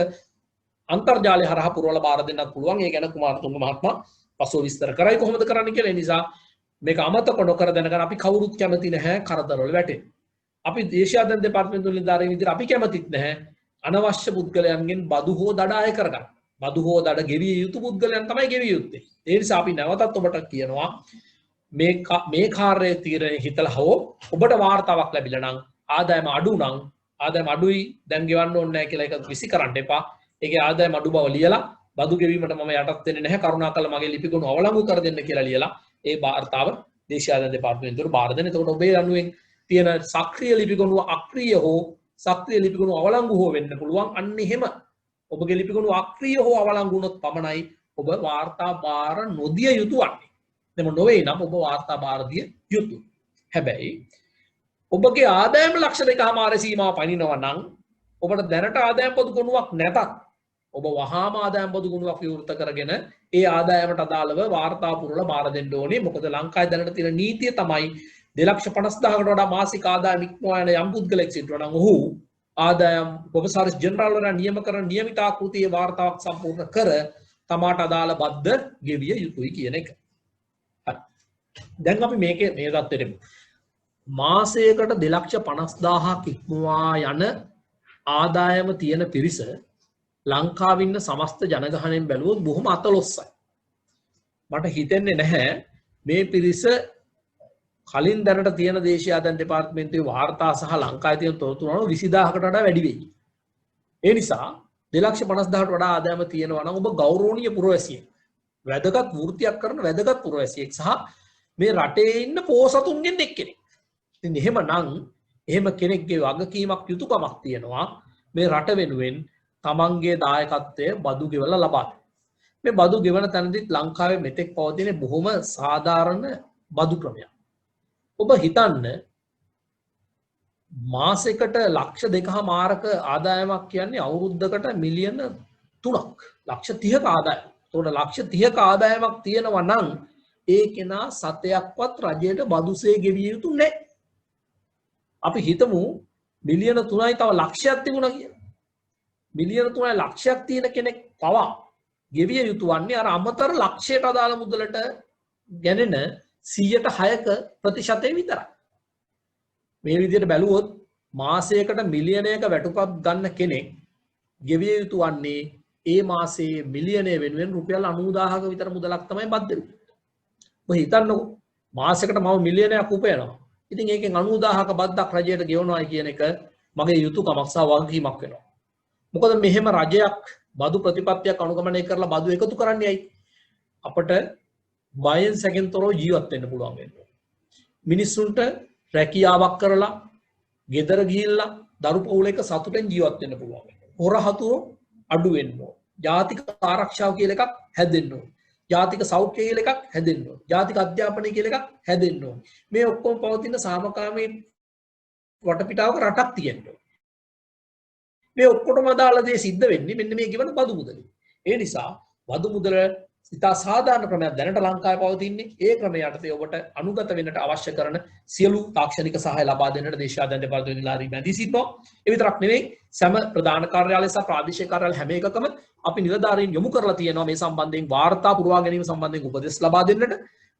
අන්තර්ජාලය හරහා පුරවලා බාර දෙන්නත් පුළුවන්. ඒ ගැන කුමාරතුංග මහත්මයා පසුව විස්තර කරයි කොහොමද කරන්න කියලා. ඒ නිසා මේක අමතක නොකර දැනගන්න. අපි කවුරුත් කැමති නැහැ කරදරවල වැටෙන්න. අපි දේශීය ආදායම් දෙපාර්තමේන්තුවේ නිලධාරීන් විදිහට අපි කැමතිත් නැහැ අනවශ්‍ය පුද්ගලයන්ගෙන් බදු හෝ දඩ අය කරගන්න. බදු හෝ දඩ ගෙවිය යුතු පුද්ගලයන් තමයි ගෙවිය යුත්තේ. ඒ නිසා අපි නැවතත් ඔබට කියනවා මේ කාර්යයේ තීරණය හිතලා හෝ ඔබට වාර්තාවක් ලැබිලා නම් ආදායම අඩු නම් ආදායම අඩුයි දැන් ගෙවන්න ඕනේ නැහැ කියලා ඒක විසි කරන්න එපා. ඒකේ ආදායම අඩු බව ලියලා බදු ගෙවීමට මම යටත් වෙන්නේ නැහැ කරුණාකරලා මගේ ලිපිගොනු අවලංගු කර දෙන්න කියලා ලියලා ඒ වාර්තාව දේශීය ආදායම් දෙපාර්තමේන්තුවට බාර දෙන්න. එතකොට ඔබේ යනුවෙන් තියෙන සක්‍රීය ලිපිගොනුව අක්‍රීය හෝ සක්‍රීය ලිපිගොනුව අවලංගු හෝ වෙන්න පුළුවන්. අන්න එහෙම ඔබගේ ලිපිගොනුව අක්‍රීය හෝ අවලංගු වුණොත් පමණයි ඔබ වාර්තා බාර නොදිය යුතු වන්නේ. එතම නොවේ නම් ඔබ වාර්තා බාර දිය යුතුයි. හැබැයි ඔබගේ ආදායම ලක්ෂ 2.5 සීමාව පනිනවා නම් ඔබට දැනට ආදායම් පොදු ගොනුවක් නැතත් ඔබ වහාම ආදායම් පොදු ගොනුවක් විවෘත කරගෙන ඒ ආදායමට අදාළව වාර්තා පුරලා බාර දෙන්න ඕනේ. මොකද ලංකාවේ දැනට තියෙන නීතිය තමයි 2,50,000කට වඩා මාසික ආදායම ඉක්මවා යන යම් පුද්ගලෙක් සිටිනවා නම් ඔහු ආදායම් කොමසාරිස් ජෙනරාල් වරයා නියම කරන නියමිත ආකෘතියේ වාර්තාවක් සම්පූර්ණ කර තමාට අදාළ බද්ද ගෙවිය යුතුයි කියන එක. දැන් අපි මේකේ මේ தත්ත්වෙට එමු. මාසයකට 2,50,000ක් ඉක්මවා යන ආදායම තියෙන පිරිස ලංකාවේ ඉන්න සමස්ත ජනගහණයෙන් බැලුවොත් බොහොම අතලොස්සයි. මට හිතෙන්නේ නැහැ මේ පිරිස කලින් දැනට තියෙන දේශීය ආදායම් දෙපාර්තමේන්තුවේ වාර්තා සහ ලංකාවේ තියෙන තොරතුරු අනුව 20000කට වඩා වැඩි වෙයි. ඒ නිසා 2,50,000කට වඩා ආදායම තියෙනවා නම් ඔබ ගෞරවනීය පුරවැසියෙක්. වැදගත් වෘත්තියක් කරන වැදගත් පුරවැසියෙක් සහ මේ රටේ ඉන්න පොහොසතුන්ගෙන් එක්කෙනෙක්. ඉතින් එහෙමනම් එහෙම කෙනෙක්ගේ වගකීමක් යුතුයකමක් තියෙනවා මේ රට වෙනුවෙන් තමන්ගේ දායකත්වය බදු ගෙවලා ලබා දෙන්න. මේ බදු ගෙවන තැනදීත් ලංකාවේ මෙතෙක් පවතින බොහොම සාධාරණ බදු ක්‍රමයක්. ඔබ හිතන්න මාසෙකට ලක්ෂ 2.5 ආදායමක් කියන්නේ අවුරුද්දකට මිලියන 3ක් ලක්ෂ 30ක ආදායම. එතකොට ලක්ෂ 30ක ආදායමක් තියෙනවා නම් ඒ කෙනා සතයක්වත් රජයට බදුසේ ගෙවිය යුතු නැහැ. අපි හිතමු මිලියන 3යි තව ලක්ෂයක් තිබුණා කියලා. මිලියන 3යි ලක්ෂයක් තියෙන කෙනෙක් පවා ගෙවිය යුතු වන්නේ අර අමතර ලක්ෂයට අදාළ මුදලට ගැනෙන 106ක ප්‍රතිශතය විතරයි. මේ විදිහට බැලුවොත් මාසයකට මිලියනයක වැටුපක් ගන්න කෙනෙක් ගෙවිය යුතු වන්නේ ඒ මාසයේ මිලියනය වෙනුවෙන් රුපියල් 90000ක විතර මුදලක් තමයි බද්ද වෙන්නේ. ඔබ හිතන්නකෝ මාසයකට මම මිලියනයක් උපයනවා. ඉතින් ඒකෙන් 90000ක බද්දක් රජයට ගෙවනවායි කියන එක මගේ යුතුයකමක් සහ වගකීමක් වෙනවා. මොකද මෙහෙම රජයක් බදු ප්‍රතිපත්තියක් අනුගමනය කරලා බදු එකතු කරන්නේ ඇයි? අපට බයෙන් සැකෙන් තොරව ජීවත් වෙන්න පුළුවන් වෙනවා. මිනිස්සුන්ට රැකියාවක් කරලා ගෙදර ගිහිල්ලා දරු පවුලක සතුටෙන් ජීවත් වෙන්න පුළුවන් වෙනවා. හොරහතුරු අඩු වෙන්න ඕන. ජාතික ආරක්ෂාව කියලා එකක් හැදෙන්න ඕන. ජාතික සෞඛ්‍ය කියලා එකක් හැදෙන්න ඕන. ජාතික අධ්‍යාපනය කියලා එකක් හැදෙන්න ඕන. මේ ඔක්කොම පවතින සාමකාමී වටපිටාවක රටක් තියෙන්න ඕන. මේ ඔක්කොටම අදාළ දේ සිද්ධ වෙන්නේ මෙන්න මේ කියවන බදු මුදලින්. ඒ නිසා බදු මුදල ඉතා සාධාරණ ක්‍රමයක් දැනට ලංකාවේ පවතින්නේ. ඒ ක්‍රමය යටතේ ඔබට අනුගත වෙන්නට අවශ්‍ය කරන සියලු තාක්ෂණික සහාය ලබා දෙන්නට දේශීය ආදායම් දෙපාර්තමේන්තුවේ නිලධාරීන් බැඳී සිටිනවා. ඒ විතරක් නෙවෙයි සෑම ප්‍රධාන කාර්යාලය සහ ප්‍රාදේශීය කාර්යාලය හැම එකකම අපි නිලධාරීන් යොමු කරලා තියෙනවා මේ සම්බන්ධයෙන් වාර්තා පුරවා ගැනීම සම්බන්ධයෙන් උපදෙස් ලබා දෙන්නට.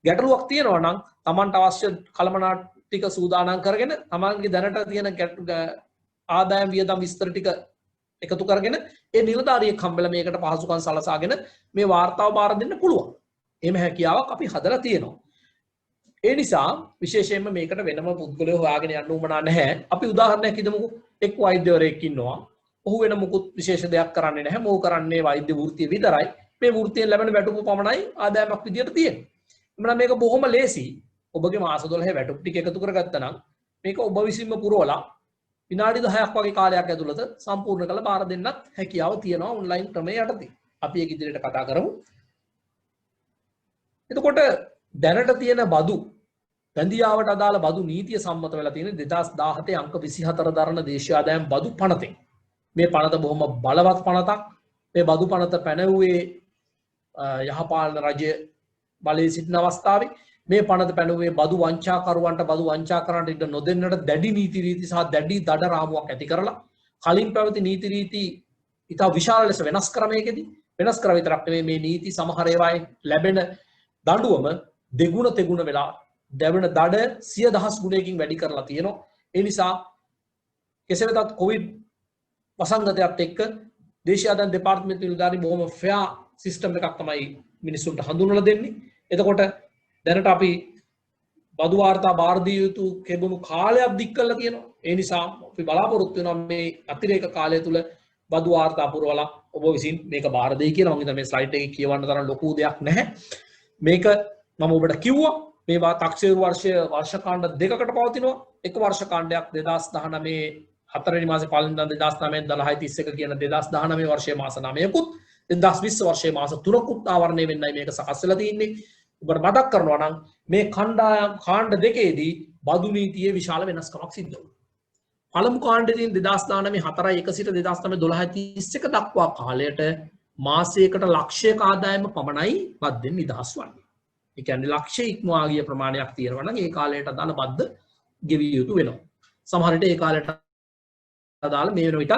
ගැටලුවක් තියෙනවා නම් Tamanට අවශ්‍ය කළමනාටික සූදානම් කරගෙන Tamanගේ දැනට තියෙන ආදායම් වියදම් විස්තර ටික එකතු කරගෙන ඒ නිලධාරියෙක් හම්බෙලා මේකට පහසුකම් සලසාගෙන මේ වාර්තාව බාර දෙන්න පුළුවන්. එහෙම හැකියාවක් අපි හදලා තියෙනවා. ඒ නිසා විශේෂයෙන්ම මේකට වෙනම පුද්ගලයෝ හොයාගෙන යන්න උවමනා නැහැ. අපි උදාහරණයක් හිතමුකෝ. එක් වෛද්‍යවරයෙක් ඉන්නවා. ඔහු වෙන මුකුත් විශේෂ දෙයක් කරන්නේ නැහැ. මොහු කරන්නේ වෛද්‍ය වෘත්තිය විතරයි. මේ වෘත්තියෙන් ලැබෙන වැටුප පමණයි ආදායමක් විදියට තියෙන්නේ. එමනම් මේක බොහොම ලේසි. ඔබගේ මාස 12 වැටුප් ටික එකතු කරගත්තා නම් මේක ඔබ විසින්ම පුරවලා විනාඩි 10ක් වගේ කාලයක් ඇතුළත සම්පූර්ණ කරලා බාර දෙන්නත් හැකියාව තියෙනවා ඔන්ලයින් ක්‍රමයේ යටතේ. අපි ඒක ඉදිරියට කතා කරමු. එතකොට දැනට තියෙන බදු බැඳියාවට අදාළ බදු නීතිය සම්මත වෙලා තියෙන 2017 අංක 24 දරන දේශීය ආදායම් බදු පනතෙන්. මේ පනත බොහොම බලවත් පනතක්. මේ බදු පනත පැනවුවේ යහපාලන රජය බලයේ සිටින අවස්ථාවේ මේ පනත පැනුවේ බදු වංචාකරුවන්ට බදු වංචා කරන්නට ඉඩ නොදෙන්නට දැඩි නීති රීති සහ දැඩි දඩ රාමුවක් ඇති කරලා කලින් පැවති නීති රීති ඉතා විශාල ලෙස වෙනස් ක්‍රමයකදී වෙනස් කර විතරක් නෙවෙයි මේ නීති සමහර ඒවායින් ලැබෙන දඬුවම දෙගුණ තෙගුණ වෙලා දැවෙන දඩ 100,000 ගුණයකින් වැඩි කරලා තියෙනවා. ඒ නිසා කෙසේ වෙතත් කොවිඩ් වසංගතයත් එක්ක දේශීය ආදායම් දෙපාර්තමේන්තුවේ නිලධාරී බොහොම ෆෙයා සිස්ටම් එකක් තමයි මිනිස්සුන්ට හඳුන්වලා දෙන්නේ. එතකොට දැනට අපි බදු වාර්තා බාර දිය යුතු කෙබුණු කාලයක් දික් කරලා තියෙනවා. ඒ නිසා අපි බලාපොරොත්තු වෙනවා මේ අතිරේක කාලය තුල බදු වාර්තා පුරවලා ඔබ විසින් මේක බාර දෙයි කියලා. මම හිතන්නේ මේ ස්ලයිඩ් එකේ කියවන්න තරම් ලොකු දෙයක් නැහැ. මේක මම ඔබට කිව්වා මේවා තක්සේරු වර්ෂ කාණ්ඩ දෙකකට පවතිනවා. එක වර්ෂ කාණ්ඩයක් 2019 4 වෙනි මාසේ පළවෙනිදා 2009 10:31 කියන 2019 වර්ෂයේ මාස 9කුත් 2020 වර්ෂයේ මාස 3කුත් ආවරණය වෙන්නයි මේක සකස් වෙලා තියෙන්නේ. ඔබට මතක් කරනවා නම් මේ කාණ්ඩ දෙකේදී බදු නීතියේ විශාල වෙනස්කමක් සිද්ධ වුණා. පළමු කාණ්ඩයෙන් 2019 4 සිට 2009 12:31 දක්වා කාලයට මාසයකට ලක්ෂයක ආදායම පමණයි බද්දෙන් නිදහස් වන්නේ. ඒ කියන්නේ ලක්ෂය ඉක්මවා ගිය ප්‍රමාණයක් තියෙනවා නම් ඒ කාලයට අදාළ බද්ද ගෙවිය යුතු වෙනවා. සමහර විට ඒ කාලයට අදාළ මේ වෙන විට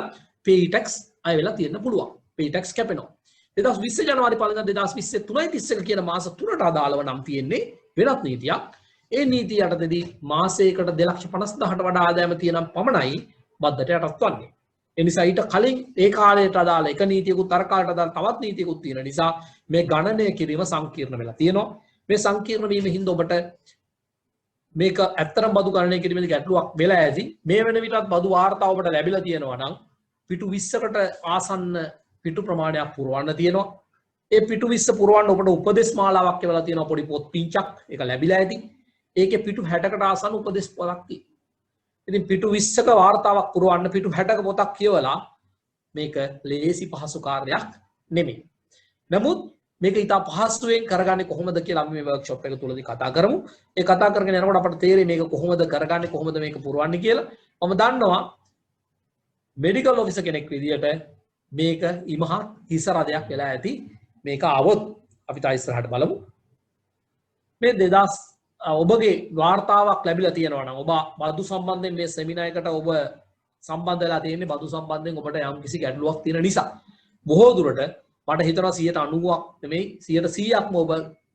pay tax අය වෙලා තියෙන්න පුළුවන්. pay tax කැපෙනවා. 2020 ජනවාරි 1 2020 3:31 කියන මාස 3ට අදාළව නම් තියෙන්නේ වෙනත් නීතියක්. ඒ නීතිය යටතේදී මාසයකට 2,50,000ට වඩා ආදායම තියෙනම් පමණයි බද්දට යටත් වන්නේ. ඒ නිසා ඊට කලින් ඒ කාලයට අදාළ එක නීතියකුත් අර කාලයට අදාළ තවත් නීතියකුත් තියෙන නිසා මේ ගණනය කිරීම සංකීර්ණ වෙලා තියෙනවා. මේ සංකීර්ණ වීම හින්දා ඔබට මේක ඇත්තටම බදු ගණනය කිරීමේදී ගැටලුවක් වෙලා ඇති. මේ වෙන විටත් බදු වාර්තාව ඔබට ලැබිලා තියෙනවා නම් පිටු 20කට ආසන්න පිටු ප්‍රමාණයක් පුරවන්න තියෙනවා. ඒ පිටු 20 පුරවන්න ඔබට උපදෙස් මාලාවක් එවලා තියෙනවා පොඩි පොත් පිංචක්. ඒක ලැබිලා ඇති. ඒකේ පිටු 60කට ආසන්න උපදෙස් පොතක් තියෙනවා. ඉතින් පිටු 20ක වාර්තාවක් පුරවන්න පිටු 60ක පොතක් කියවලා මේක ලේසි පහසු කාර්යයක් නෙමෙයි. නමුත් මේක ඉතා පහසුවෙන් කරගන්නේ කොහොමද කියලා අපි මේ වර්ක්ෂොප් එක තුලදී කතා කරමු. ඒ කතා කරගෙන යනකොට අපට තේරෙයි මේක කොහොමද කරගන්නේ කොහොමද මේක පුරවන්නේ කියලා. මම දන්නවා මෙඩිකල් ඔෆිසර් කෙනෙක් විදියට මේක ඉමහත් හිස රදයක් වෙලා ඇති. මේක આવොත් අපි තා ඉස්සරහට බලමු. මේ 2000 ඔබගේ වාර්තාවක් ලැබිලා තියෙනවා නම් ඔබ බදු සම්බන්ධයෙන් මේ සෙමිනාර් එකට ඔබ සම්බන්ධ වෙලා තියෙන්නේ බදු සම්බන්ධයෙන් ඔබට යම්කිසි ගැටලුවක් තියෙන නිසා. බොහෝ දුරට මට හිතනවා 90%ක් නෙමෙයි 100%ක්ම ඔබ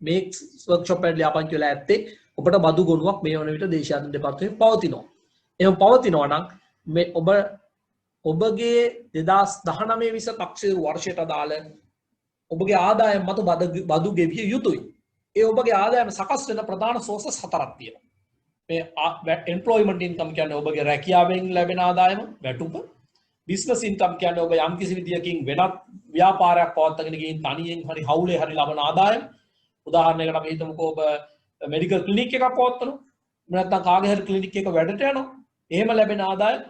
මේ වර්ක්ෂොප් එකට ලියාපදිංචි වෙලා ඇත්තේ ඔබට බදු ගොනුවක් මේ වන විට දේශාධිපති දෙපාර්තමේන්තුවේ පවතිනවා. එහෙම පවතිනවා නම් මේ ඔබගේ 2019-20 තක්සේරු වර්ෂයට අදාළ ඔබගේ ආදායම් මත බදු ගෙවිය යුතුයි. ඒ ඔබගේ ආදායම සකස් වෙන ප්‍රධාන සෝර්සස් හතරක් තියෙනවා. මේ එම්ප්ලොයිමන්ට් ඉන්කම් කියන්නේ ඔබගේ රැකියාවෙන් ලැබෙන ආදායම, වැටුප. බිස්නස් ඉන්කම් කියන්නේ ඔබ යම් කිසි විදියකින් වෙනත් ව්‍යාපාරයක් පවත්වාගෙන ගිහින් තනියෙන් හරි හවුලේ හරි ලබන ආදායම. උදාහරණයකට අපි හිතමුකෝ ඔබ මෙඩිකල් ක්ලිනික් එකක් පවත්වනවා. නැත්නම් කාගේ හරි ක්ලිනික් එක වැඩට යනවා. එහෙම ලැබෙන ආදායම.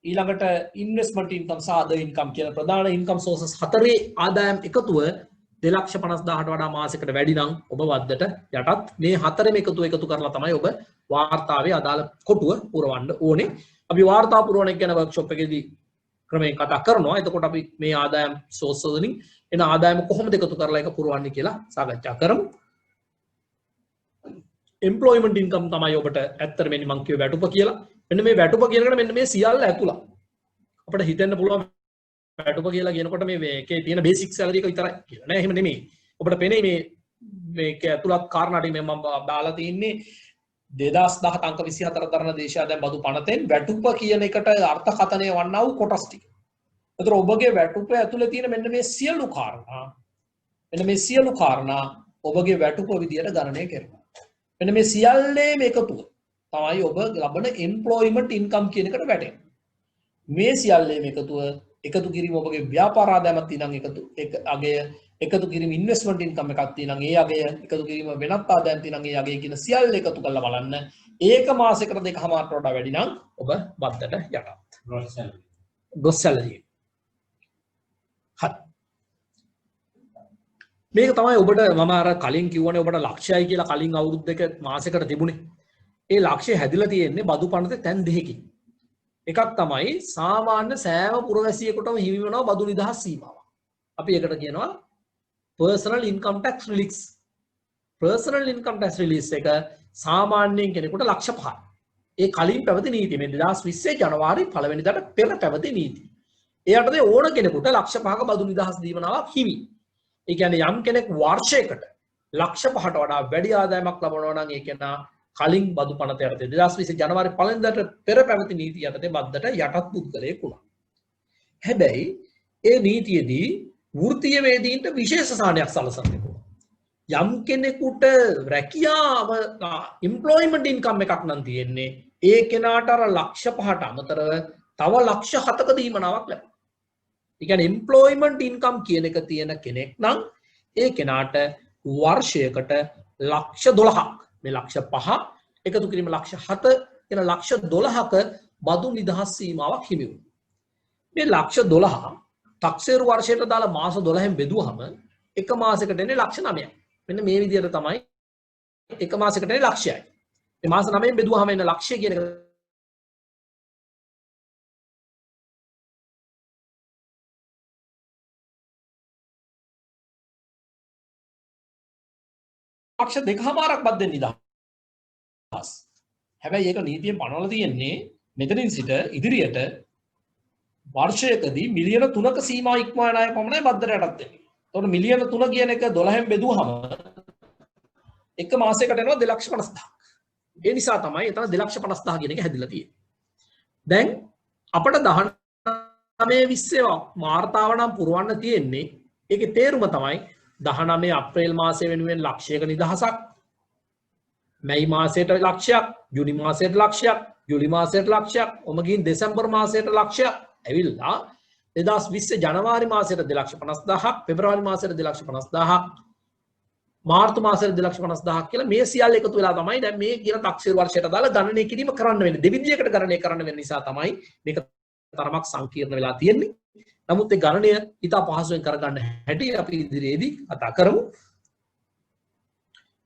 ඊළඟට ඉන්වෙස්ට්මන්ට් ඉන්කම් සහ අදර් ඉන්කම් කියන ප්‍රධාන ඉන්කම් සෝර්සස් හතරේ ආදායම් එකතුව 2,50,000ට වඩා මාසයකට වැඩි නම් ඔබ වද්දට යටත් මේ හතරෙම එකතු කරලා තමයි ඔබ වාර්තාවේ අදාළ කොටුව පුරවන්න ඕනේ. අපි වාර්තා පුරවන එක ගැන වර්ක්ෂොප් එකේදී ක්‍රමයෙන් කතා කරනවා. එතකොට අපි මේ ආදායම් සෝර්ස් වලින් එන ආදායම කොහොමද එකතු කරලා ඒක පුරවන්නේ කියලා සාකච්ඡා කරමු. එම්ප්ලොයිමන්ට් ඉන්කම් තමයි ඔබට ඇත්තට මෙන්න මම කියව වැටුප කියලා. මෙන්න මේ වැටුප කියනකොට මෙන්න මේ සියල්ල ඇතුළත්. අපිට හිතෙන්න පුළුවන් වැටුප කියලා කියනකොට මේකේ තියෙන බේසික් සැලරි එක විතරයි කියලා. නෑ එහෙම නෙමෙයි. ඔබට පෙනේ මේක ඇතුළත් කාරණා ටික මම දාලා තින්නේ 2010 අංක 24 තරණ දේශාදායම් බදු පනතෙන් වැටුප කියන එකට අර්ථකථනය වන්නා වූ කොටස් ටික. ඒතර ඔබගේ වැටුප ඇතුළේ තියෙන මෙන්න මේ සියලු කාරණා ඔබගේ වැටුප විදියට ගණනය කරනවා. මෙන්න මේ සියල්ලේම එකතුව තමයි ඔබ ලබන එම්ප්ලොයිමන්ට් ඉන්කම් කියන එකට වැටෙන්නේ. මේ සියල්ලේම එකතු කිරීම ඔබගේ ව්‍යාපාර ආදායමක් තියෙනම් එකතු කිරීම ඉන්වෙස්ට්මන්ට් ඉන්කම් එකක් තියෙනම් ඒ අගය එකතු කිරීම වෙනත් ආදායම් තියෙනම් ඒ අගය කියන සියල්ල එකතු කරලා බලන්න. ඒක මාසයකට දෙකමාරට වඩා වැඩි නම් ඔබ බද්දට යටත්. gross salary. හරි. මේක තමයි ඔබට මම අර කලින් කිව්වනේ ඔබට ලක්ෂයයි කියලා කලින් අවුරුද්දක මාසයකට තිබුණේ. ඒ ලක්ෂය හැදිලා තියෙන්නේ බදු පනතේ තැන් දෙකකින්. එකක් තමයි සාමාන්‍ය සෑම පුරවැසියෙකුටම හිමි වෙනවා බදු නිදහස් සීමාවක්. අපි ඒකට කියනවා personal income tax release. personal income tax release එක සාමාන්‍යයෙන් කෙනෙකුට ලක්ෂ 5ක්. ඒ කලින් පැවති නීතිය මේ 2020 ජනවාරි 1 වෙනිදාට පෙර පැවති නීතිය. ඒ යටතේ ඕන කෙනෙකුට ලක්ෂ 5ක බදු නිදහස් දීමනාවක් හිමි. ඒ කියන්නේ යම් කෙනෙක් වර්ෂයකට ලක්ෂ 5ට වඩා වැඩි ආදායමක් ලබනවා නම් ඒ කෙනා කලින් බදු පනත යටතේ 2020 ජනවාරි 1 වෙනිදාට පෙර පැවති නීතිය යටතේ බද්දට යටත් පුද්ගලයෙක් වුණා. හැබැයි ඒ නීතියේදී වෘත්තීය වේදීන්ට විශේෂ සාහනයක් සලසන්නේ කොහොමද? යම් කෙනෙකුට රැකියාව එම්ප්ලොයිමන්ට් ඉන්කම් එකක් නම් තියෙන්නේ ඒ කෙනාට අර ලක්ෂ 5ට අමතරව තව ලක්ෂ 7ක දීමනාවක් ලැබෙනවා. ඒ කියන්නේ එම්ප්ලොයිමන්ට් ඉන්කම් කියන එක තියෙන කෙනෙක් නම් ඒ කෙනාට වර්ෂයකට ලක්ෂ 12ක් මේ ලක්ෂ 5 එකතු කිරීම ලක්ෂ 7 කියන ලක්ෂ 12ක බදු නිදහස් සීමාවක් හිමි වෙනවා. මේ ලක්ෂ 12 තක්සේරු වර්ෂයට දාලා මාස 12න් බෙදුවහම එක මාසයකට එන්නේ ලක්ෂ 9ක්. මෙන්න මේ විදිහට තමයි එක මාසයකට එන්නේ ලක්ෂයයි. මේ මාස 9න් බෙදුවහම එන ලක්ෂය කියන එක ලක්ෂ 2මාරක් බද්දෙන් නිදහස්. හැබැයි ඒක නීතියෙන් පනවලා තියෙන්නේ මෙතනින් සිට ඉදිරියට වර්ෂයකදී මිලියන 3ක සීමා ඉක්මවන අය පමණයි බද්දට යටත් වෙන්නේ. එතකොට මිලියන 3 කියන එක 12න් බෙදුවහම එක මාසයකට එනවා 2,50,000. ඒ නිසා තමයි එතන 2,50,000 කියන එක හැදිලා තියෙන්නේ. දැන් අපිට 19-20 වාර්තාව නම් පුරවන්න තියෙන්නේ ඒකේ තේරුම තමයි 19 අප්‍රේල් මාසයේ වෙනුවෙන් ලක්ෂයක නිදහසක්, මැයි මාසයට ලක්ෂයක්, ජූනි මාසයට ලක්ෂයක්, ජූලි මාසයට ලක්ෂයක්, ඔම ගින් දෙසැම්බර් මාසයට ලක්ෂයක් ඇවිල්ලා 2020 ජනවාරි මාසයට 2,50,000ක්, පෙබරවාරි මාසයට 2,50,000ක්, මාර්තු මාසයට 2,50,000ක් කියලා මේ සියල්ල එකතු වෙලා තමයි දැන් මේ කියන තක්සේරු වර්ෂයට දාලා ගණනය කිරීම කරන්න වෙන්නේ. දෙවිදියකට ගණනය කරන්න වෙන නිසා තමයි මේක තරමක් සංකීර්ණ වෙලා තියෙන්නේ. නමුත් ඒ ගණනය ඉතා පහසුවෙන් කරගන්න හැටි අපි ඉදිරියේදී කතා කරමු.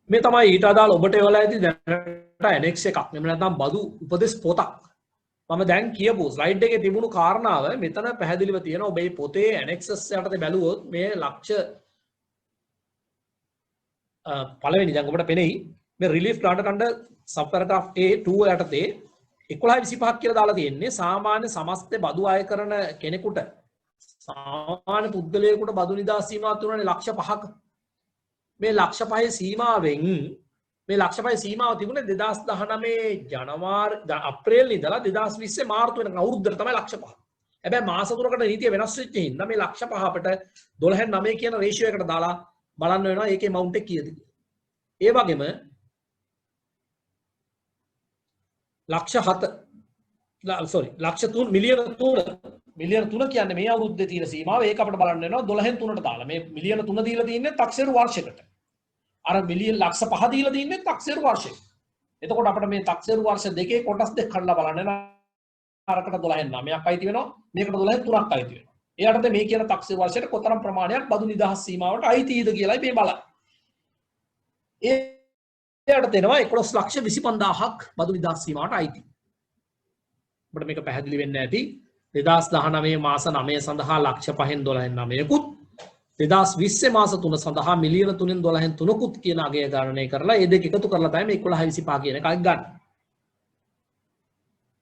මේ තමයි ඊට අදාළ ඔබට එවලා ඇති දැනට ඇනෙක්ස් එකක්. එහෙම නැත්නම් බදු උපදෙස් පොතක්. මම දැන් කියපු ස්ලයිඩ් එකේ තිබුණු කාරණාව මෙතන පැහැදිලිව තියෙනවා. ඔබේ පොතේ ඇනෙක්සස් යටතේ බැලුවොත් මේ ලක්ෂ පළවෙනි දැන් ඔබට පෙනෙයි මේ රිලීෆ් ග්‍රාන්ට් අඬ සබ් පැරාග්‍රාෆ් A2 යටතේ 1125ක් කියලා දාලා තියෙන්නේ. සාමාන්‍ය සමස්ත බදු අය කරන කෙනෙකුට සාමාන්‍ය පුද්ගලයෙකුට බදු නිදහස් සීමාව තුනනේ ලක්ෂ 5ක. මේ ලක්ෂ 5 සීමාවෙන් මේ ලක්ෂ 5 සීමාව තිබුණේ 2019 ජනවාරි අප්‍රේල් ඉඳලා 2020 මාර්තු වෙනකන් අවුරුද්දට තමයි ලක්ෂ 5. හැබැයි මාස තුනකට නීතිය වෙනස් වෙච්ච හින්දා මේ ලක්ෂ 5 අපිට 12.9 කියන රේෂියෝ එකට දාලා බලන්න වෙනවා ඒකේ amount එක කීයද කියලා. ඒ වගේම ලක්ෂ 3 මිලියන 3 කියන්නේ මේ අවුරුද්දේ තියෙන සීමාව. ඒක අපිට බලන්න වෙනවා 12න් 3ට දාලා. මේ මිලියන 3 දීලා තින්නේ තක්සේරු වර්ෂයකට. අර මිලියන ලක්ෂ 5 දීලා තින්නේ තක්සේරු වර්ෂයකට. එතකොට අපිට මේ තක්සේරු වර්ෂ දෙකේ කොටස් දෙක කඩලා බලන්න වෙනවා. අරකට 12න් 9ක් අයිති වෙනවා. මේකට 12න් 3ක් අයිති වෙනවා. ඒ යටතේ මේ කියන තක්සේරු වර්ෂයට කොතරම් ප්‍රමාණයක් බදු නිදහස් සීමාවට අයිතිද කියලායි මේ බලන්නේ. ඒ යටතේ එනවා 11,25,000ක් බදු නිදහස් සීමාවට අයිති. අපිට මේක පැහැදිලි වෙන්න ඇති. 2019 මාස 9 සඳහා ලක්ෂ 5න් 12න් 9කුත් 2020 මාස 3 සඳහා මිලියන 3න් 12න් 3කුත් කියන අගය ගණනය කරලා ඒ දෙක එකතු කරලා තමයි මේ 11.25 කියන එකක් ගන්න.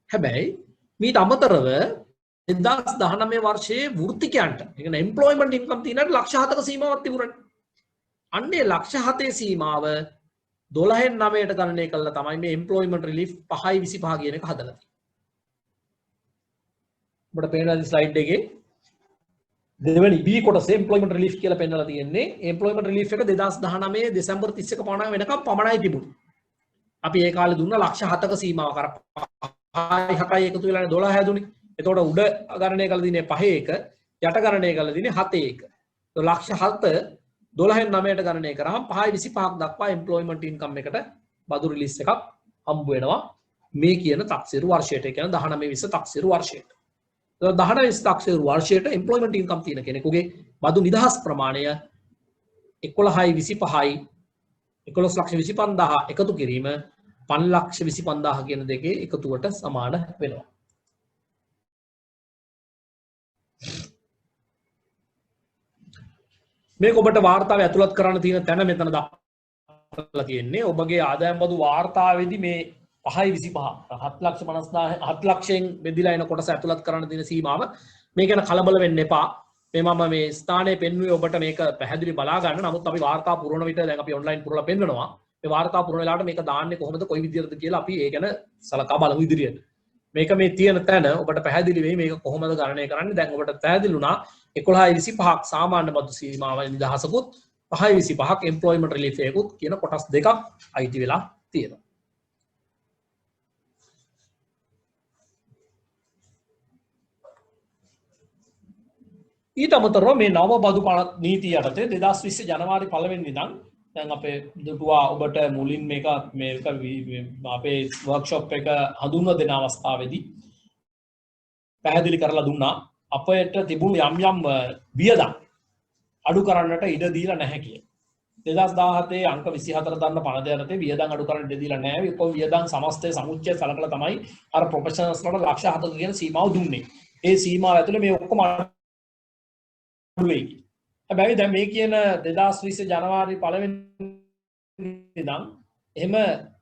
හැබැයි මීට අමතරව 2019 වර්ෂයේ වෘත්තිකයන්ට ඒ කියන්නේ එම්ප්ලොයිමන්ට් ඉන්කම් තියෙනට ලක්ෂ 7ක සීමාවක් තිබුණා. අන්නේ ලක්ෂ 7 සීමාව 12න් 9ට ගණනය කළා තමයි මේ එම්ප්ලොයිමන්ට් රිලීෆ් 5.25 කියන එක හදලා තියෙන්නේ. ඔබට පේනවා ස්ලයිඩ් එකේ දෙවෙනි B කොටසේ එම්ප්ලොයිමන්ට් රිලීෆ් කියලා පෙන්නලා තියෙන්නේ. එම්ප්ලොයිමන්ට් රිලීෆ් එක 2019 දෙසැම්බර් 31 පමණ වෙනකම් පමණයි තිබුණේ. අපි ඒ කාලේ දුන්න ලක්ෂ 7ක සීමාව කර 5යි එකතු වෙලානේ 12 හැදුනේ. එතකොට උඩ ගණනය කරලා දිනේ 5 එක, යට ගණනය කරලා දිනේ 7 එක. તો ලක්ෂ 7 12න් 9ට ගණනය කරාම 5.25ක් දක්වා එම්ප්ලොයිමන්ට් ඉන්කම් එකට බදු රිලීස් එකක් හම්බ වෙනවා. මේ කියන තක්සේරු වර්ෂයට. ඒ කියන්නේ 19 20 තක්සේරු වර්ෂයට. 19 තක්සේරු වර්ෂයට එම්ප්ලොයිමන්ට් ඉන්කම් තියෙන කෙනෙකුගේ බදු නිදහස් ප්‍රමාණය 11.25යි 11,25,000 එකතු කිරීම 5,25,000 කියන දෙකේ එකතුවට සමාන වෙනවා. මේක ඔබට වාර්තාවේ ඇතුළත් කරන්න තියෙන තැන මෙතන දක්වලා තියෙන්නේ. ඔබගේ ආදායම් බදු වාර්තාවේදී මේ 5.25 7,50,000 7 ලක්ෂයෙන් බෙදලා එන කොටස ඇතුළත් කරන්න තියෙන සීමාව මේ ගැන කලබල වෙන්න එපා. මම මේ ස්ථානයේ පෙන්වුවේ ඔබට මේක පැහැදිලි බලා ගන්න. නමුත් අපි වාර්තා පුරවන විට දැන් අපි ඔන්ලයින් පුරලා පෙන්නනවා. මේ වාර්තා පුරවන වෙලාවට මේක දාන්නේ කොහොමද කොයි විදිහටද කියලා අපි ඒ ගැන සලකා බලමු ඉදිරියට. මේක මේ තියෙන තැන ඔබට පැහැදිලි වෙයි මේක කොහොමද ගණනය කරන්නේ. දැන් ඔබට පැහැදිලි වුණා 11.25ක් සාමාන්‍ය බදු සීමාව නිදහසකුත් 5.25ක් එම්ප්ලොයිමන්ට් රිලීෆ් එකකුත් කියන කොටස් දෙකක් අයිති වෙලා තියෙනවා. ඊට අමතරව මේ නව බදු නීතිය යටතේ 2020 ජනවාරි 1 වෙනිදා ඉඳන් දැන් අපේ දුටුවා ඔබට මුලින් මේක අපේ වර්ක්ෂොප් එක හඳුන්වා දෙන අවස්ථාවේදී පැහැදිලි කරලා දුන්නා අපයට තිබුණු යම් වියදම් අඩු කරන්නට ඉඩ දීලා නැහැ කියලා. 2017 අංක 24 දන්න පනත යටතේ වියදම් අඩු කරන්න ඉඩ දීලා නැහැ. ඒක වියදම් සමස්තය සමුච්චය සලකලා තමයි අර ප්‍රොෆෙෂනල්ස්ලට ලක්ෂ 7ක කියන සීමාව දුන්නේ. ඒ සීමාව ඇතුලේ මේ ඔක්කොම හැබැයි දැන් මේ කියන 2020 ජනවාරි 1 වෙනිදා එහෙම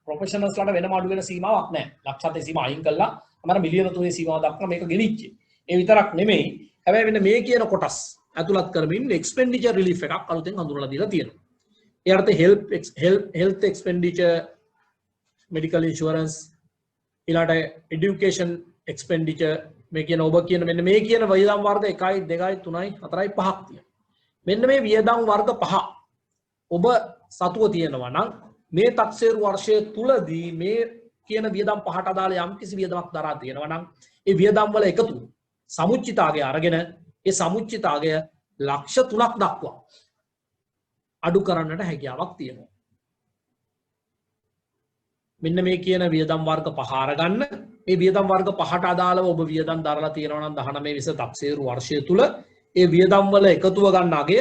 ප්‍රොෆෙෂනල්ස්ලට වෙනම අඩු වෙන සීමාවක් නැහැ. ලක්ෂ 7 සීමාව අයින් කළා. අමර මිලියන 3 සීමාව දක්වා මේක ගෙනිච්චේ. ඒ විතරක් නෙමෙයි. හැබැයි මෙන්න මේ කියන කොටස් ඇතුළත් කරමින් එක්ස්පෙන්ඩිචර් රිලීෆ් එකක් අලුතෙන් හඳුන්වලා දීලා තියෙනවා. ඒ අර්ථේ හෙල්ත් එක්ස්පෙන්ඩිචර්, මෙඩිකල් ඉන්ෂුරන්ස්, ඊළාට এডুকেෂන් එක්ස්පෙන්ඩිචර් මේ කියන ඔබ කියන මෙන්න මේ කියන වියදම් වර්ග 1යි 2යි 3යි 4යි 5ක් තියෙනවා. මෙන්න මේ වියදම් වර්ග 5 ඔබ සතුව තියෙනවා නම් මේ තක්සේරු වර්ෂය තුලදී මේ කියන වියදම් 5ට අදාළ යම් කිසි වියදමක් දරා තියෙනවා නම් ඒ වියදම් වල එකතු සමුච්චිතාගය අරගෙන ඒ සමුච්චිතාගය ලක්ෂ 3ක් දක්වා අඩු කරන්නට හැකියාවක් තියෙනවා. මෙන්න මේ කියන වියදම් වර්ග 5 අරගන්න. මේ වියදම් වර්ග 5ට අදාළව ඔබ වියදම් දරලා තියෙනවා නම් 19 20 තක්සේරු වර්ෂය තුල ඒ වියදම් වල එකතුව ගන්න අගය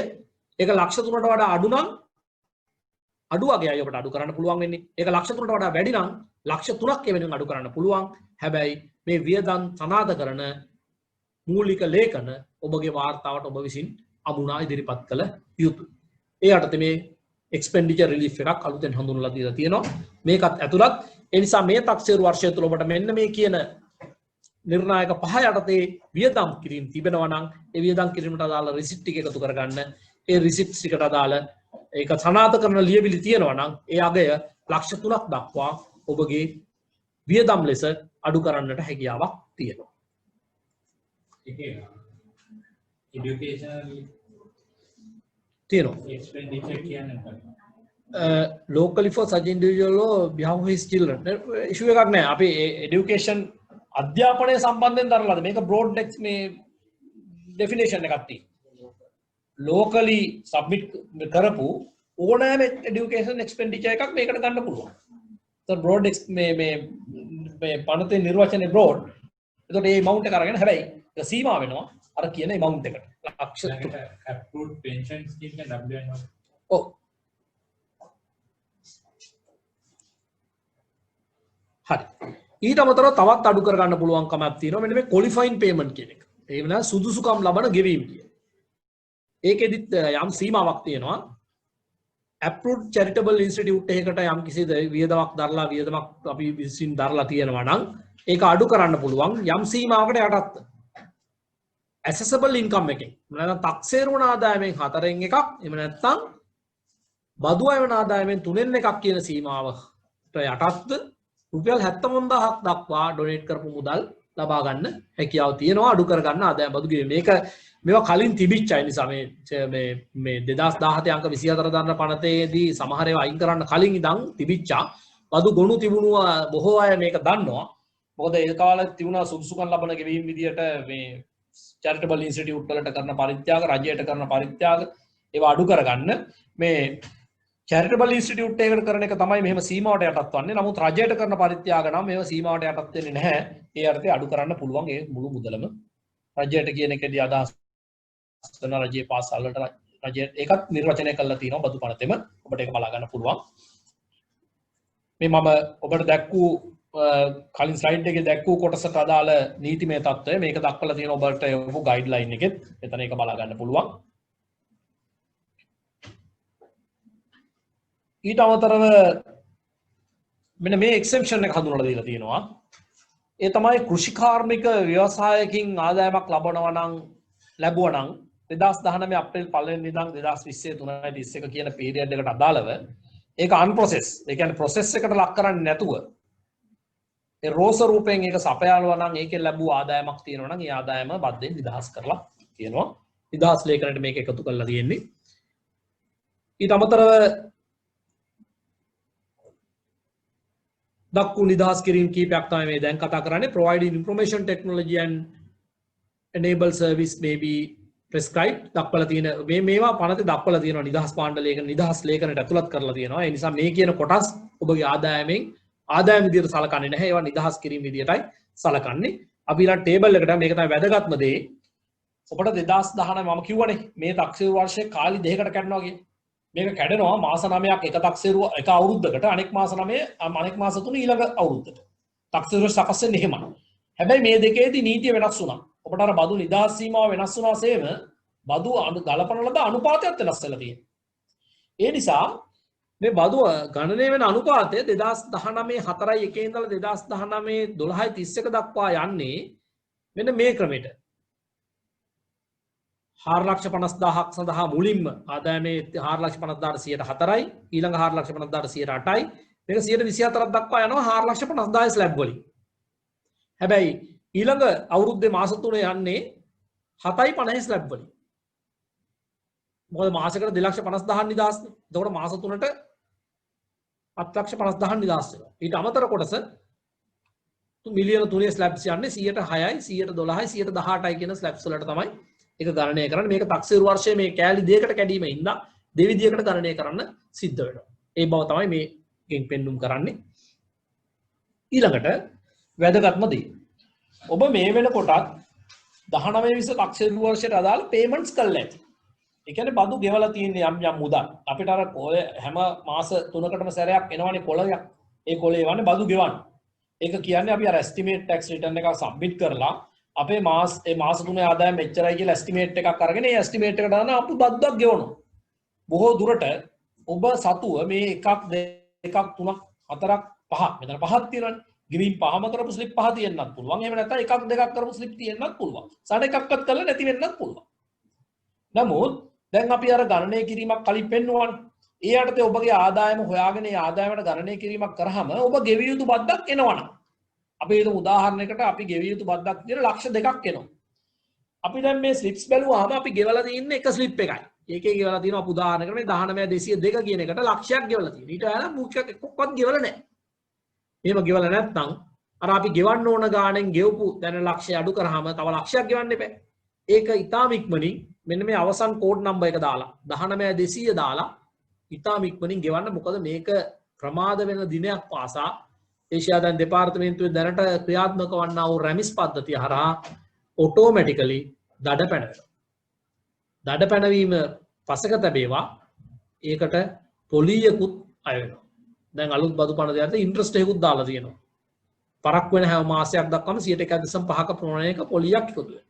ඒක ලක්ෂ 3ට වඩා අඩු නම් අඩු වගේ අය ඔබට අඩු කරන්න පුළුවන් වෙන්නේ. ඒක ලක්ෂ 3ට වඩා වැඩි නම් ලක්ෂ 3ක් වෙනුවෙන් අඩු කරන්න පුළුවන්. හැබැයි මේ වියදම් සනාථ කරන මූලික ලේඛන ඔබගේ වාර්තාවට ඔබ විසින් අමුණා ඉදිරිපත් කළ යුතුයි. ඒ යටතේ මේ expenditure relief එකක් අලුතෙන් හඳුන්වලා දීලා තියෙනවා. මේකත් ඇතුළත් ඒ නිසා මේ තක්සේරු වර්ෂය තුළ ඔබට මෙන්න මේ කියන නිර්ණායක පහ යටතේ වියදම් කිරීම තිබෙනවා නම් ඒ වියදම් කිරීමට අදාළ රිසිට් ටික එකතු කරගන්න. ඒ රිසිට්ස් ටිකට අදාළ ඒක සනාථ කරන ලියවිලි තියෙනවා නම් ඒ අගය ලක්ෂ 3ක් දක්වා ඔබගේ වියදම් ලෙස අඩු කරන්නට හැකියාවක් තියෙනවා.
educational
තියෙනවා.
expenditure කියන්නේ
locally for such individual or behalf of his children issue එකක් නෑ. අපි education අධ්‍යාපනය සම්බන්ධයෙන් දරලාද මේක broad මේ definition එකක් තියෙනවා. locally submit කරපු ඕනෑම education expenditure එකක් මේකට ගන්න පුළුවන්. so broad මේ පනතේ නිර්වචනයේ broad. එතකොට මේ amount එක අරගෙන හැබැයි ඒක සීමා වෙනවා අර කියන amount එකට. ලක්ෂ
approved pension scheme එක WNO.
ඔව්. හරි. ඊට අමතරව තවත් අඩු කරගන්න පුළුවන් කමක් තියෙනවා මෙන්න මේ qualifying payment කියන එක. ඒ වෙනවා සුදුසුකම් ලබන ගෙවීම කියන. ඒකෙදිත් යම් සීමාවක් තියෙනවා. approved charitable institute එකකට යම් කිසි වියදමක් දරලා වියදමක් අපි විසින් දරලා තියෙනවා නම් ඒක අඩු කරන්න පුළුවන් යම් සීමාවකට යටත්. accessible income එකෙන්. නැත්නම් තක්සේරු වන ආදායමෙන් 4න් එකක්. එහෙම නැත්නම් බදු අය වන ආදායමෙන් 3න් එකක් කියන සීමාවට යටත්ද රුපියල් 75000ක් දක්වා ඩොනේට් කරපු මුදල් ලබා ගන්න හැකියාව තියෙනවා අඩු කරගන්න ආදායම් බදු ගෙවීම. මේක මේවා කලින් තිබිච්ච අය නිසා මේ 2017 අංක 24 දරන පනතේදී සමහර ඒවා අයින් කරන්න කලින් ඉඳන් තිබිච්චා බදු ගොනු තිබුණු බොහෝ අය මේක දන්නවා. මොකද ඒ කාලේ තිබුණා සුදුසුකම් ලබන ගෙවීම විදියට මේ charitable institute වලට කරන පරිත්‍යාග රජයට කරන පරිත්‍යාග ඒවා අඩු කරගන්න මේ charitable institute එකකට කරන එක තමයි මෙහෙම සීමාවට යටත් වන්නේ. නමුත් රජයට කරන පරිත්‍යාග නම් මේව සීමාවට යටත් වෙන්නේ නැහැ. ඒ අර්ථය අඩු කරන්න පුළුවන් ඒ මුළු මුදලම. රජයට කියන එකදී අදහස් කරන රජයේ පාසල් වලට රජය ඒකත් නිර්වචනය කරලා තියෙනවා බදු පනතෙම. ඔබට ඒක බලා ගන්න පුළුවන්. මේ මම ඔබට දැක්වූ කලින් ස්ලයිඩ් එකේ දැක්වූ කොටසට අදාළ නීතිමය තත්ත්වය මේක දක්වලා තියෙන ඔබට යොමු ගයිඩ්ලයින් එකෙත් එතන ඒක බලා ගන්න පුළුවන්. ඊට අමතරව මෙන්න මේ එක්සෙම්පෂන් එක හඳුන්වලා දීලා තියෙනවා. ඒ තමයි කෘෂිකාර්මික ව්‍යවසායකින් ආදායමක් ලැබුවා නම් 2019 අප්‍රේල් 1 වෙනිදා ඉඳන් 2020 3.31 කියන පීරියඩ් එකට අදාළව ඒක අන්ප්‍රොසෙස්. ඒ කියන්නේ ප්‍රොසෙස් එකට ලක් කරන්නේ නැතුව ඒ රෝස රූපයෙන් ඒක සපයාලුවා නම් ඒකෙන් ලැබුව ආදායමක් තියෙනවා නම් ඒ ආදායම බද්දෙන් නිදහස් කරලා තියෙනවා. නිදහස් ලේඛනයට මේක එකතු කරලා තියෙන්නේ. ඊට අමතරව දක්වු නිදහස් කිරීම කීපයක් තමයි මේ දැන් කතා කරන්නේ. providing information technology and enable service may be prescribed දක්වලා තියෙන මේවා පනතේ දක්වලා තියෙනවා නිදහස් පාණ්ඩ ලේඛන නිදහස් ලේඛනයට ඇතුළත් කරලා තියෙනවා. ඒ නිසා මේ කියන කොටස් ඔබගේ ආදායම විදිහට සලකන්නේ නැහැ. ඒවා නිදහස් කිරීම විදිහටයි සලකන්නේ. අපි ඊළඟ ටේබල් එකට මේක තමයි වැදගත්ම දේ. ඔබට 2019 මම කිව්වනේ මේ තක්සේරු වර්ෂයේ කාලි දෙකකට කැඩනවා කියන්නේ. මේක කැඩෙනවා මාස 9ක් එක තක්සේරුව එක අවුරුද්දකට අනෙක් මාස 9 අනෙක් මාස 3 ඊළඟ අවුරුද්දට. තක්සේරුව සකස් වෙන්නේ එහෙමයි. හැබැයි මේ දෙකේදී නීතිය වෙනස් වුණා. ඔබට අර බදු නිදහස් සීමාව වෙනස් වුණාseම බදු ගලපන ලද අනුපාතයත් වෙනස් වෙලා තියෙනවා. ඒ නිසා මේ බදු ගණනය වෙන අනුපාතය 2019 4.1 ඉඳලා 2019 12.31 දක්වා යන්නේ මෙන්න මේ ක්‍රමෙට. 4,50,000ක් සඳහා මුලින්ම ආදායමේ 4,50,000ට 4යි ඊළඟ 4,50,000ට 8යි මේක 124ක් දක්වා යනවා 4,50,000 ස්ලැබ් වලින්. හැබැයි ඊළඟ අවුරුද්දේ මාස 3 යන්නේ 7.50 ස්ලැබ් වලින්. මොකද මාසෙකට 2,50,000 නිදහස්නේ. එතකොට මාස 3ට 7,50,000 නිදහස් වෙනවා. ඊට අමතර කොටස මිලියන 3 ස්ලැබ්ස් යන්නේ 106යි 112යි 118යි කියන ස්ලැබ්ස් වලට තමයි ඒක ගණනය කරන්නේ. මේක තක්සේරු වර්ෂයේ මේ කෑලි දෙකකට කැඩීමේ ඉඳලා දෙවිදියකට ගණනය කරන්න සිද්ධ වෙනවා. ඒ බව තමයි මේකෙන් පෙන්눔 කරන්නේ. ඊළඟට වැදගත්ම දේ. ඔබ මේ වෙනකොටත් 19 20 තක්සේරු වර්ෂයට අදාළ පේමන්ට්ස් කළා ඇති. ඒ කියන්නේ බදු ගෙවලා තියෙන යම් මුදල්. අපිට අර කොළ හැම මාස 3කටම සැරයක් එනවනේ කොළයක්. ඒ කොළේ එවන්නේ බදු ගෙවන්න. ඒක කියන්නේ අපි අර estimate tax return එකක් submit කරලා අපේ මාස 3 ආදායම මෙච්චරයි කියලා estimate එකක් අරගෙන ඒ estimate එකට දාන අපි බද්දක් ගෙවනවා. බොහෝ දුරට ඔබ සතුව මේ එකක් දෙකක් තුනක් හතරක් පහක් මෙතන පහක් තියෙනවනේ. ගෙවීම් පහම කරපු ස්ලිප් පහ තියෙන්නත් පුළුවන්. එහෙම නැත්නම් එකක් දෙකක් කරපු ස්ලිප් තියෙන්නත් පුළුවන්. සාඩ එකක්වත් කරලා නැති වෙන්නත් පුළුවන්. නමුත් දැන් අපි අර ගණනය කිරීමක් කලින් පෙන්නුවානේ. ඒ යටතේ ඔබගේ ආදායම හොයාගෙන ඒ ආදායමට ගණනය කිරීමක් කරාම ඔබ ගෙවිය යුතු බද්දක් එනවනම් අපි හිතමු උදාහරණයකට අපි ගෙවිය යුතු බද්දක් විතර ලක්ෂ 2ක් එනවා. අපි දැන් මේ ස්ලිප්ස් බැලුවාම අපි ගෙවලා තියෙන්නේ එක ස්ලිප් එකයි. ඒකේ ගෙවලා තියෙනවා අපි උදාහරණයකට මේ 19202 කියන එකට ලක්ෂයක් ගෙවලා තියෙනවා. ඊට වඩා මුඛයක් එක්කවත් ගෙවලා නැහැ. එහෙම ගෙවලා නැත්නම් අර අපි ගෙවන්න ඕන ගාණෙන් ගෙවපු දැන් ලක්ෂය අඩු කරාම තව ලක්ෂයක් ගෙවන්න එපා. ඒක ඊටාම ඉක්මනින් මෙන්න මේ අවසන් කෝඩ් නම්බර් එක දාලා 19200 දාලා ඊටාම ඉක්මනින් ගෙවන්න. මොකද මේක ප්‍රමාද වෙන දිනයක් පාසා ඒෂියාදන් දෙපාර්තමේන්තුවේ දැනට ක්‍රියාත්මක වන්නා වූ රැමිස් පද්ධතිය හරහා ඔටෝමැටිකලි දඩ පැනවෙනවා. දඩ පැනවීම පසක තැබේවා. ඒකට පොලියකුත් අය වෙනවා. දැන් අලුත් බදු පන දෙයට ඉන්ට්‍රස්ට් එකකුත් දාලා තියෙනවා. පරක් වෙන හැම මාසයක් දක්වාම 1.1.5ක ප්‍රමාණයක පොලියක් එකතු වෙනවා.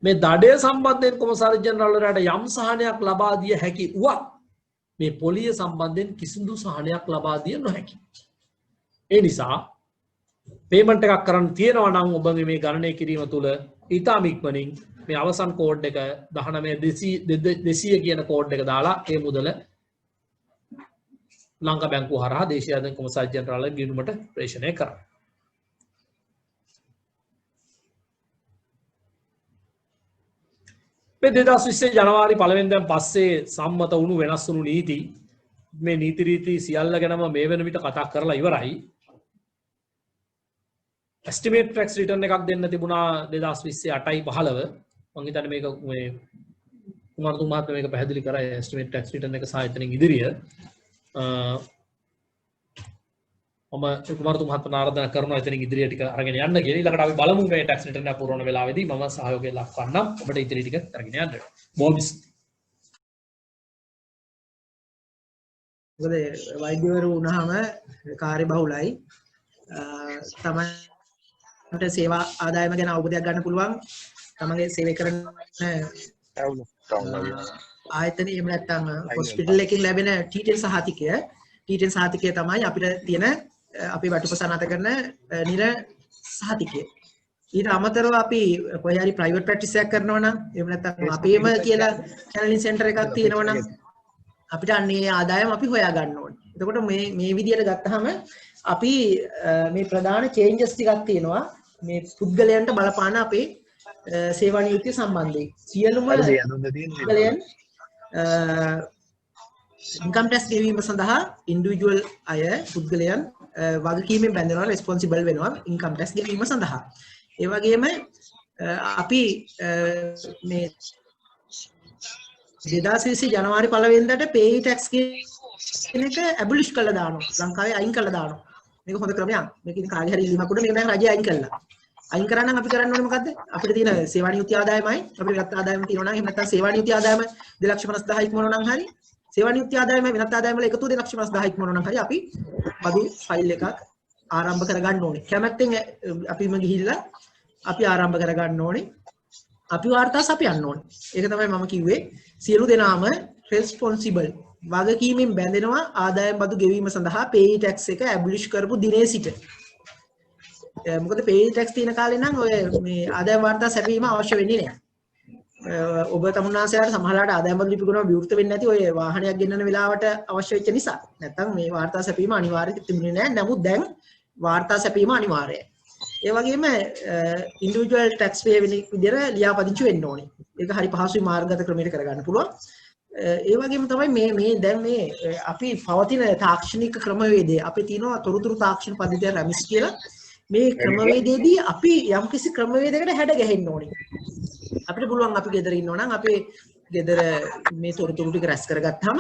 මේ දඩය සම්බන්ධයෙන් කොමසාරි ජෙනරාල් වරයාට යම් සහනයක් ලබා දිය හැකි වුවත් මේ පොලිය සම්බන්ධයෙන් කිසිදු සහනයක් ලබා දිය නොහැකි. ඒ නිසා පේමන්ට් එකක් කරන්න තියෙනවා නම් ඔබගේ මේ ගණනය කිරීම තුළ ඊටාම ඉක්මනින් මේ අවසන් කෝඩ් එක 19200 කියන කෝඩ් එක දාලා ඒ මුදල ලංකා බැංකුව හරහා දේශීය ආදායම් කොමසාරි ජෙනරාල් ගිණුමට ප්‍රේෂණය කරන්න. මේ 2020 ජනවාරි 1 වෙනිදාන් පස්සේ සම්මත වුණු වෙනස් වුණු නීති මේ නීති රීති සියල්ල ගැනම මේ වෙන විට කතා කරලා ඉවරයි. estimate tax return එකක් දෙන්න තිබුණා 2020 8යි 15 මම හිතන්නේ මේක මේ කුමාරතුමාත් මේක පැහැදිලි කරා estimate tax return එක සහ එතනින් ඉදිරිය මම කුමාරතුමාත් ආරාධනා කරනවා එතනින් ඉදිරිය ටික අරගෙන යන්න කියලා. ඊළඟට අපි බලමු මේ tax return එක පුරවන වෙලාවේදී මම සහයෝගය ලක්වන්නම් ඔබට ඉදිරි ටික අරගෙන යන්න. බෝබ්ස්
මොකද වෛද්‍යවරු වුණාම කාර්ය බහුලයි. තමන්ට සේවා ආදායම ගැන අවබෝධයක් ගන්න පුළුවන්. තමන්ගේ සේවය කරන ආයතන එහෙම නැත්නම් හොස්පිටල් එකකින් ලැබෙන T10 සහතිකය. T10 සහතිකය තමයි අපිට තියෙන අපි වටුපසනාත කරන නිර සහතිකය. ඊට අමතරව අපි කොහේ හරි ප්‍රයිවට් ප්‍රැක්ටිස් එකක් කරනවා නම් එහෙම නැත්නම් අපේම කියලා චැනලින් සෙන්ටර් එකක් තියෙනවා නම් අපිට අන්නේ ආදායම අපි හොයා ගන්න ඕනේ. එතකොට මේ විදියට ගත්තාම අපි මේ ප්‍රධාන චේන්ජස් ටිකක් තියෙනවා මේ පුද්ගලයන්ට බලපාන අපේ සේවා නීතිය සම්බන්ධයෙන්. සියලුම පුද්ගලයන් ඉන්කම් ටැක්ස් ගෙවීම සඳහා ඉන්ඩිවිජුවල් අය පුද්ගලයන් වගකීමෙන් බැඳෙනවා රෙස්පොන්සිබල් වෙනවා ඉන්කම් ටැක්ස් ගෙවීම සඳහා. ඒ වගේම අපි මේ 2020 ජනවාරි 1 වෙනිදාට පේයි ටැක්ස් කියන එක ඇබොලිෂ් කරලා දානවා. ලංකාවේ අයින් කරලා දානවා. මේක හොඳ ක්‍රමයක්. මේක ඉතින් කාගේ හරි ඉල්ලීමක් උඩ මේක දැන් රජය අයින් කළා. අයින් කරා නම් අපි කරන්න ඕනේ මොකද්ද? අපිට තියෙන සේවා නියුක්ති ආදායමයි අපිට ගත්ත ආදායම තියෙනවා නම් එහෙම නැත්නම් සේවා නියුක්ති ආදායම 2,50,000 ඉක්මවනවා නම් හරි සේවා නියුක්ති ආදායම වෙනත් ආදායම වල එකතු 2,50,000 ඉක්මවනවා නම් හරි අපි බදු ෆයිල් එකක් ආරම්භ කරගන්න ඕනේ. කැමැත්තෙන් අපිම ගිහිල්ලා අපි ආරම්භ කරගන්න ඕනේ. අපි වාර්තාස් අපි යන්න ඕනේ. ඒක තමයි මම කිව්වේ. සියලු දෙනාම රෙස්පොන්සිබල් වගකීමෙන් බැඳෙනවා ආදායම් බදු ගෙවීම සඳහා පේයි ටැක්ස් එක ඇබොලිෂ් කරපු දිනේ සිට. මොකද පේයි ටැක්ස් තියෙන කාලේ නම් ඔය මේ ආදායම් වාර්තා සැපීම අවශ්‍ය වෙන්නේ නැහැ. ඔබ තමුන්නාසයාට සමහරවිට ආදායම් බදු ලිපි කරනවා විවෘත වෙන්නේ නැති ඔය වාහනයක් ගෙන්නන වෙලාවට අවශ්‍ය වෙච්ච නිසා. නැත්තම් මේ වාර්තා සැපීම අනිවාර්යයි තිබුණේ නැහැ. නමුත් දැන් වාර්තා සැපීම අනිවාර්යයි. ඒ වගේම ඉන්ඩිවිජුවල් ටැක්ස් පේ වෙන විදිහට ලියාපදිංචි වෙන්න ඕනේ. ඒක හරි පහසුයි මාර්ගගත ක්‍රමයකට කරගන්න පුළුවන්. ඒ වගේම තමයි මේ දැන් මේ අපි පවතින තාක්ෂණික ක්‍රමවේදය අපේ තියෙනවා තොරතුරු තාක්ෂණ පද්ධතිය රැමිස් කියලා. මේ ක්‍රමවේදයේදී අපි යම්කිසි ක්‍රමවේදයකට හැඩ ගැහෙන්න ඕනේ. අපිට පුළුවන් අපි ගෙදර ඉන්නවා නම් අපේ ගෙදර මේ තොරතුරු ටික රැස් කරගත්තාම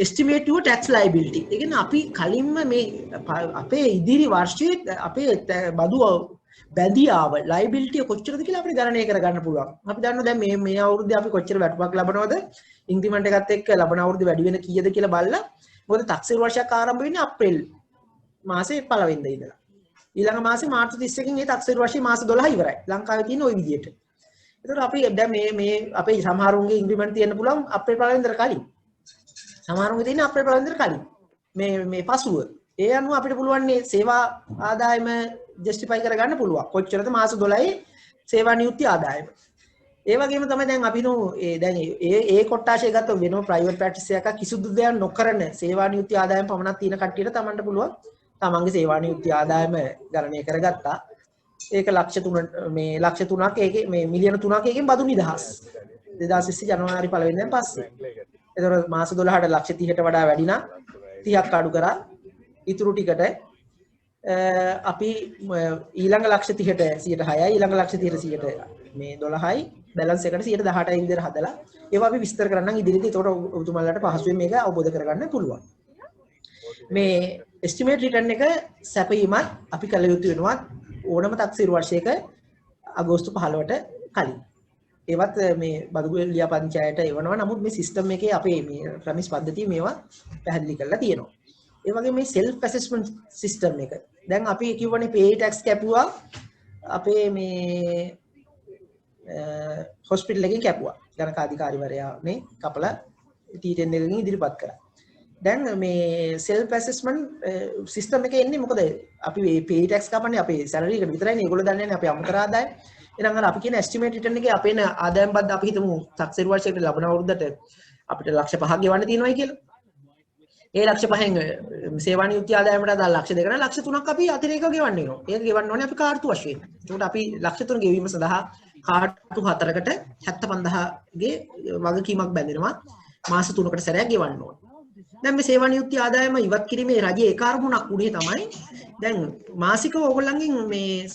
estimate your tax liability. ඒ කියන්නේ අපි කලින්ම මේ අපේ ඉදිරි වර්ෂයේ අපේ බදු බැඳියාව liability කොච්චරද කියලා අපිට ගණනය කරගන්න පුළුවන්. අපි දන්නවා දැන් මේ අවුරුද්දේ අපි කොච්චර වැටුපක් ලබනවද? ඉන්ක්‍රිමන්ට් එකත් එක්ක ලබන අවුරුද්දේ වැඩි වෙන කීයද කියලා බලලා මොකද තක්සේරු වර්ෂයක් ආරම්භ වෙන්නේ අප්‍රේල් මාසේ 1 වෙනිදා ඉඳලා. ඊළඟ මාසේ මාර්තු 31කින් මේ තක්සේරු වර්ෂයේ මාස 12 ඉවරයි. ලංකාවේ තියෙන ওই විදියට. ඒතකොට අපි දැන් මේ අපේ සමහරුන්ගේ ඉන්ක්‍රිමන්ට් තියෙන්න පුළුවන් අප්‍රේල් 1 වෙනිදාට කලින්. සමහරුන්ගේ තියෙන අප්‍රේල් 1 වෙනිදාට කලින්. මේ පසුව ඒ අනුව අපිට පුළුවන් මේ සේවා ආදායම ජස්ටිෆයි කරගන්න පුළුවන්. කොච්චරද මාස 12 සේවා නියුක්ති ආදායම. ඒ වගේම තමයි දැන් අපි දැන් ඒ කොට්ටාශය ගත්තොත් වෙනම ප්‍රයිවට් ප්‍රැක්ටිස් එකක් කිසිදු දෙයක් නොකරන සේවා නියුක්ති ආදායම පමණක් තියෙන කට්ටියට තමන්ට පුළුවන් තමන්ගේ සේවා නියුක්ති ආදායම ගණනය කරගත්තා. ඒක ලක්ෂ 3ක් ඒකේ මේ මිලියන 3ක් එකකින් බදු නිදහස්. 2020 ජනවාරි 1 වෙනිදාන් පස්සේ. ඒතකොට මාස 12ට ලක්ෂ 30ට වඩා වැඩි නම් 30ක් අඩු කරා ඉතුරු ටිකට අපි ඊළඟ ලක්ෂ 30ට 106යි ඊළඟ ලක්ෂ 30ට 100ට මේ 12යි බැලන්ස් එකට 118යි විදිහට හදලා ඒවා අපි විස්තර කරන්නම් ඉදිරියේදී. ඒතකොට ඔබතුමාලට පහසුවෙන් මේක අවබෝධ කරගන්න පුළුවන්. මේ estimate return එක සැපයීමත් අපි කළ යුතු වෙනවා ඕනම තක්සේරු වර්ෂයක අගෝස්තු 15ට කලින්. ඒවත් මේ බදුගු ලියාපදිංචියට එවනවා. නමුත් මේ සිස්ටම් එකේ අපේ මේ ප්‍රමිස් පද්ධතිය මේවා පැහැදිලි කරලා තියෙනවා. ඒ වගේ මේ self assessment system එක. දැන් අපි කියවනේ pay tax කැපුවා අපේ මේ හොස්පිටල් එකකින් කැපුවා. ගණකාධිකාරිවරයා මේ කපලා T10 එකකින් ඉදිරිපත් කරා. දැන් මේ self assessment system එකේ එන්නේ මොකද අපි මේ pay tax කපන්නේ අපේ salary එකට විතරයිනේ. ඒගොල්ලෝ දන්නේ නැහැ අපේ අමතර ආදායම. එහෙනම් අර අපි කියන estimate return එකේ අපේ ආදායම් බද්ද අපි හිතමු තක්සේරු වර්ෂයකට ලබන අවුරුද්දට අපිට ලක්ෂ 5ක් ගෙවන්න තියෙනවායි කියලා. ඒ ලක්ෂ 5න් සේවා නියුක්ති ආදායමට අදාළ ලක්ෂ 2කට ලක්ෂ 3ක් අපි අතිරේකව ගෙවන්න වෙනවා. ඒක ගෙවන්න ඕනේ අපි කාර්තු වශයෙන්. ඒකට අපි ලක්ෂ 3 ගෙවීම සඳහා කාර්තු 4කට 75000 ගේ වගකීමක් බැඳෙනවා. මාස 3කට සැරයක් ගෙවන්න ඕනේ. දැන් මේ සේවා නියුක්ති ආදායම ඉවත් කිරීමේ රජයේ ඒ කාර්මුණක් උනේ තමයි දැන් මාසිකව ඕගොල්ලන්ගෙන් මේ